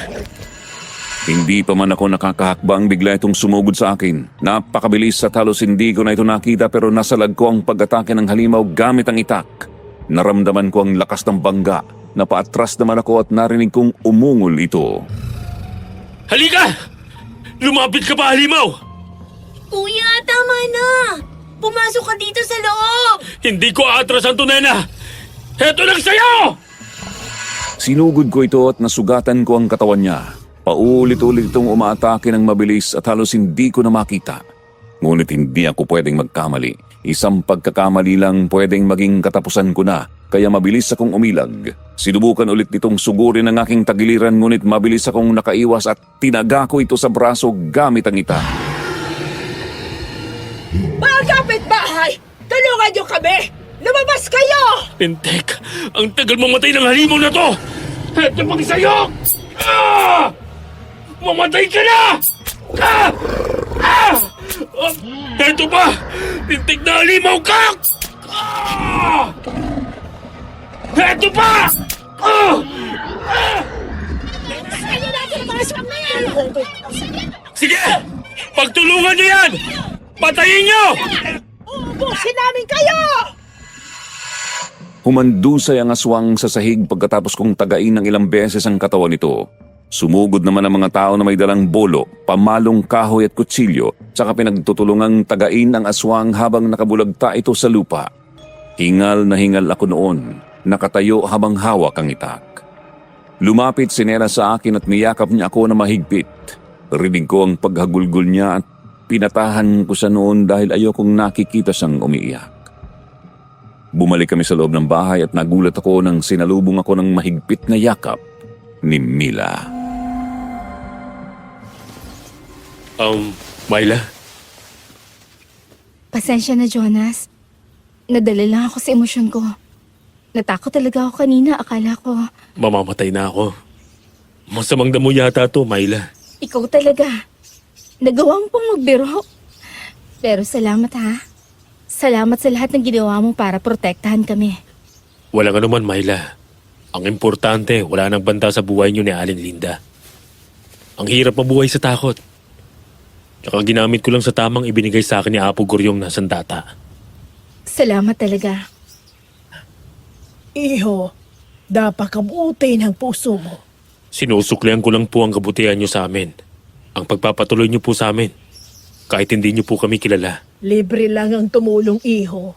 Hindi pa man ako nakakahakbang, bigla itong sumugod sa akin. Napakabilis at halos hindi ko na ito nakita pero nasalag ko ang pag-atake ng halimaw gamit ang itak. Naramdaman ko ang lakas ng bangga. Napaatras naman ako at narinig kong umungol ito. Halika! Lumapit ka pa, halimaw! Kuya, tama na! Pumasok ka dito sa loob! Hindi ko aatrasan to, Nena! Heto lang sa'yo! Sinugod ko ito at nasugatan ko ang katawan niya. Paulit-ulit itong umaatake ng mabilis at halos hindi ko na makita. Ngunit hindi ako pwedeng magkamali. Isang pagkakamali lang pwedeng maging katapusan ko na, kaya mabilis akong umilag. Sinubukan ulit nitong sugurin ang aking tagiliran ngunit mabilis akong nakaiwas at tinaga ko ito sa braso gamit ang itak. Mga kapitbahay! Tulungan niyo kami! Lumabas kayo! Lintik! Ang tagal mamatay ng halimaw na to! Heto pang sa'yo! Ah! Mamatay ka na! Ah! Ah! Ah! Heto pa! Lintik na halimaw ka! Ah! Heto pa! Ah! Ah! Sige! Pagtulungan niyo yan! Patayin niyo! Ubusin namin kayo! Humandusay ang aswang sa sahig pagkatapos kong tagain ng ilang beses ang katawan nito. Sumugod naman ang mga tao na may dalang bolo, pamalong kahoy at kutsilyo, saka pinagtutulungang tagain ang aswang habang nakabulagta ito sa lupa. Hingal na hingal ako noon, nakatayo habang hawak ang itak. Lumapit si Nena sa akin at niyakap niya ako na mahigpit. Rinig ko ang paghagulgol niya at pinatahan ko siya noon dahil ayokong nakikita siyang umiiyak. Bumalik kami sa loob ng bahay at nagulat ako nang sinalubong ako ng mahigpit na yakap ni Mila. Myla? Pasensya na, Jonas. Nadala lang ako sa emosyon ko. Natakot talaga ako kanina. Akala ko, Mamamatay na ako. Masamang damo yata to, Myla. ikaw talaga. Nagawa mo pang magbiro. Pero salamat ha. Salamat sa lahat ng ginawa mo para protektahan kami. Walang anuman, Myla. Ang importante, wala nang banta sa buhay niyo ni Aling Linda. Ang hirap mabuhay sa takot. Tsaka ginamit ko lang sa tamang ibinigay sa akin ni Apo Guryong na sandata. Salamat talaga. Iho, dapat kabutin ang puso mo. Sinusuklian ko lang po ang kabutihan niyo sa amin. Ang pagpapatuloy niyo po sa amin. Kahit hindi niyo po kami kilala. Libre lang ang tumulong, iho.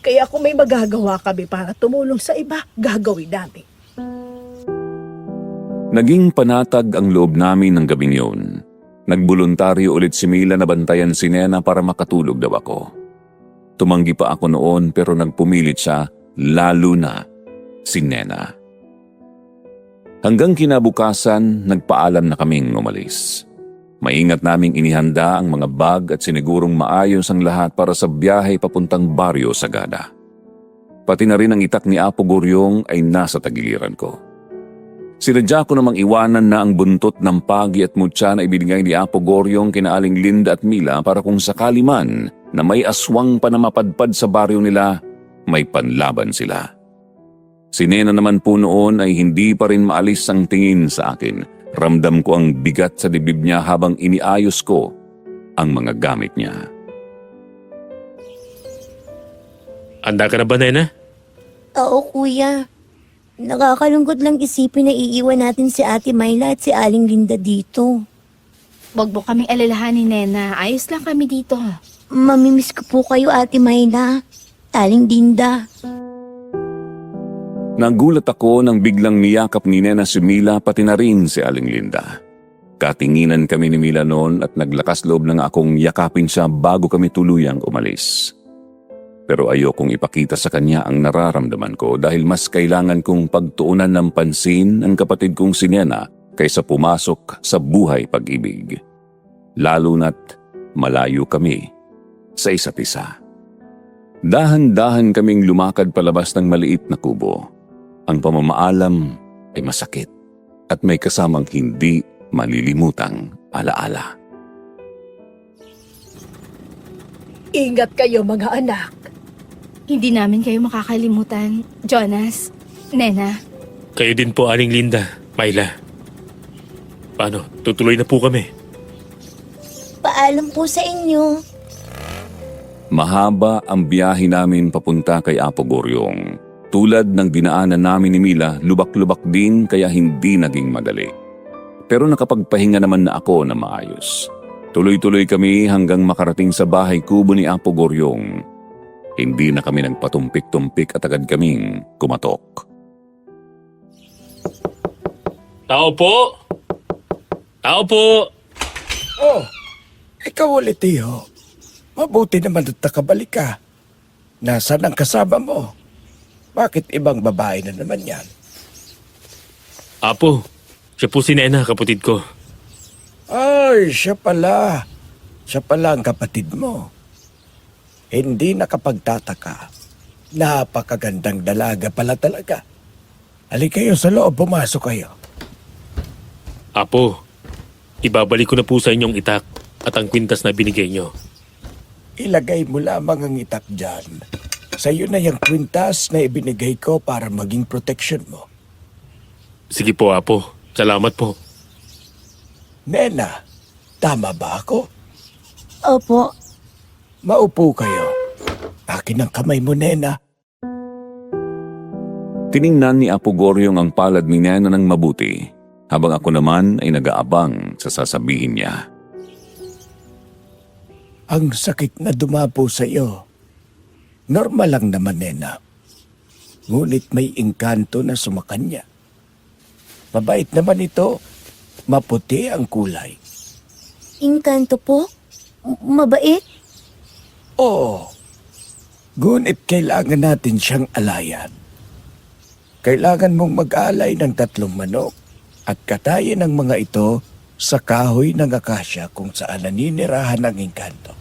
Kaya kung may magagawa kami para tumulong sa iba, gagawin namin. Naging panatag ang loob namin ng gabing yun. Nagboluntaryo ulit si Mila na bantayan si Nena para makatulog daw ako. Tumanggi pa ako noon pero nagpumilit siya, lalo na si Nena. Hanggang kinabukasan, nagpaalam na kaming umalis. Maingat naming inihanda ang mga bag at sinigurong maayos ang lahat para sa biyahe papuntang Barrio Sagada. Pati na rin ang itak ni Apo Guryong ay nasa tagiliran ko. Sinadya ko namang iwanan na ang buntot ng pagi at mutya na ibinigay ni Apo Guryong kina Aling Linda at Mila para kung sakali man na may aswang pa na mapadpad sa baryo nila, may panlaban sila. Si Nena naman po noon ay hindi pa rin maalis ang tingin sa akin. Ramdam ko ang bigat sa dibdib niya habang iniayos ko ang mga gamit niya. Handa ka na ba, Nena? Oo, kuya. Nakakalungkot lang isipin na iiwan natin si Ate Myla at si Aling Linda dito. Wag mo kaming alalahanin, Nena. Ayos lang kami dito. Mamimiss ko po kayo, Ate Myla. Aling Linda. Nagulat ako nang biglang niyakap ni Nena si Mila pati na rin si Aling Linda. Katinginan kami ni Mila noon at naglakas loob na nga akong yakapin siya bago kami tuluyang umalis. Pero ayokong ipakita sa kanya ang nararamdaman ko dahil mas kailangan kong pagtuunan ng pansin ang kapatid kong si Nena kaysa pumasok sa buhay pag-ibig. Lalo na't malayo kami sa isa't isa. Dahan-dahan kaming lumakad palabas ng maliit na kubo. Ang pamamaalam ay masakit at may kasamang hindi malilimutang alaala. Ingat kayo mga anak. Hindi namin kayo makakalimutan, Jonas, Nena. Kayo din po, Aling Linda, Myla. Paano? Tutuloy na po kami. Paalam po sa inyo. Mahaba ang biyahe namin papunta kay Apo Goryong. Tulad ng dinaanan namin ni Mila, lubak-lubak din kaya hindi naging madali. Pero nakapagpahinga naman na ako na maayos. Tuloy-tuloy kami hanggang makarating sa bahay kubo ni Apo Goryong. Hindi na kami nagpatumpik-tumpik at agad kaming kumatok. Tao po! Tao po! Oh, ikaw ulit, Iho. Mabuti naman at nakabalik ka. Nasaan ang kasama mo? Bakit ibang babae na naman yan? Apo, siya po si Nena, kapatid ko. Ay, siya pala. Siya pala ang kapatid mo. Hindi nakapagtataka. Napakagandang dalaga pala talaga. Halika kayo sa loob, pumasok kayo. Apo, ibabalik ko na po sa inyong itak at ang kwintas na binigay nyo. Ilagay mo lamang ang itak dyan. Sa'yo na yung kwintas na ibinigay ko para maging protection mo. Sige po, Apo. Salamat po. Nena, tama ba ako? Opo. Maupo kayo. Akin ang kamay mo, Nena. Tiningnan ni Apo Goryong ang palad ni Nena ng mabuti, habang ako naman ay nag-aabang sa sasabihin niya. Ang sakit na dumapo sa iyo. Normal lang naman, Nena. Ngunit may engkanto na sumakanya. Mabait naman ito. Maputi ang kulay. Engkanto po? Mabait? Oo. Ngunit kailangan natin siyang alayan. Kailangan mong mag-alay ng 3 manok at katayin ang mga ito sa kahoy ng akasya kung saan naninirahan ang engkanto.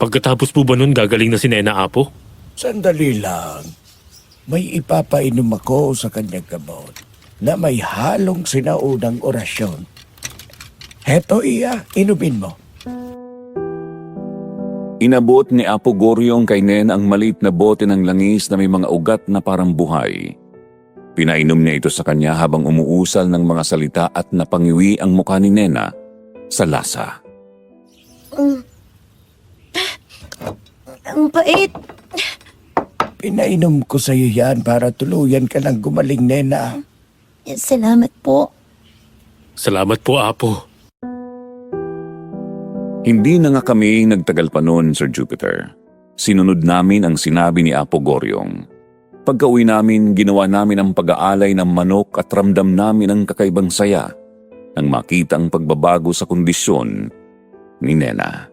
Pagkatapos po ba nun gagaling na si Nena, Apo? Sandali lang. May ipapainom ako sa kanyang gamot na may halong sinaunang orasyon. Heto, Iya, inumin mo. Inabot ni Apo Goryong kay Nena ang maliit na bote ng langis na may mga ugat na parang buhay. Pinainom niya ito sa kanya habang umuusal ng mga salita at napangiwi ang mukha ni Nena sa lasa. Ang bait. Pinainom ko sa iyo yan para tuluyan ka ng gumaling, Nena. Salamat po. Salamat po, Apo. Hindi na nga kami nagtagal pa noon, Sir Jupiter. Sinunod namin ang sinabi ni Apo Goryong. Pagka-uwi namin, ginawa namin ang pag-aalay ng manok at ramdam namin ang kakaibang saya nang makita ang pagbabago sa kondisyon ni Nena.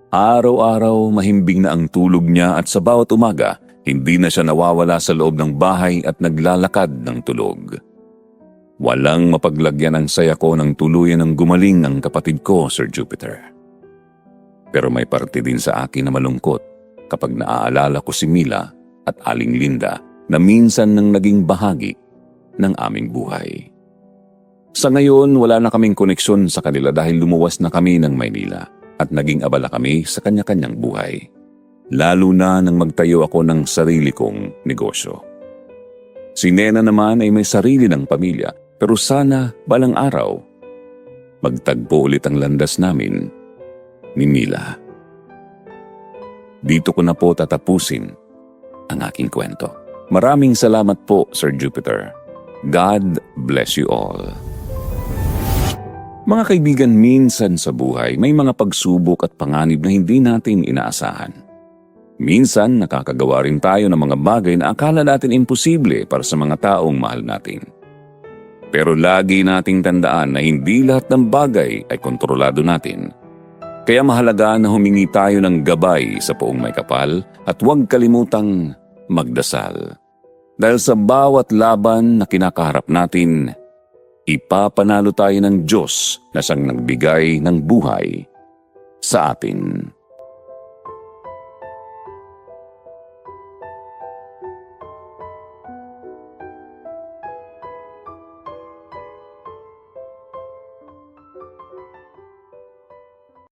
Araw-araw mahimbing na ang tulog niya at sa bawat umaga, hindi na siya nawawala sa loob ng bahay at naglalakad ng tulog. Walang mapaglagyan ang saya ko nang tuluyan ng gumaling ang kapatid ko, Sir Jupiter. Pero may parte din sa akin na malungkot kapag naaalala ko si Mila at Aling Linda na minsan nang naging bahagi ng aming buhay. Sa ngayon, wala na kaming koneksyon sa kanila dahil lumuwas na kami ng Maynila at naging abala kami sa kanya-kanyang buhay. Lalo na nang magtayo ako ng sarili kong negosyo. Si Nena naman ay may sarili ng pamilya, pero sana balang araw, magtagpo ulit ang landas namin ni Mila. Dito ko na po tatapusin ang aking kwento. Maraming salamat po, Sir Jupiter. God bless you all. Mga kaibigan, minsan sa buhay may mga pagsubok at panganib na hindi natin inaasahan. Minsan nakakagawa rin tayo ng mga bagay na akala natin imposible para sa mga taong mahal natin. Pero lagi nating tandaan na hindi lahat ng bagay ay kontrolado natin. Kaya mahalaga na humingi tayo ng gabay sa Poong May Kapal at huwag kalimutang magdasal. Dahil sa bawat laban na kinakaharap natin, ipapanalo tayo ng Diyos na siyang nagbigay ng buhay sa atin.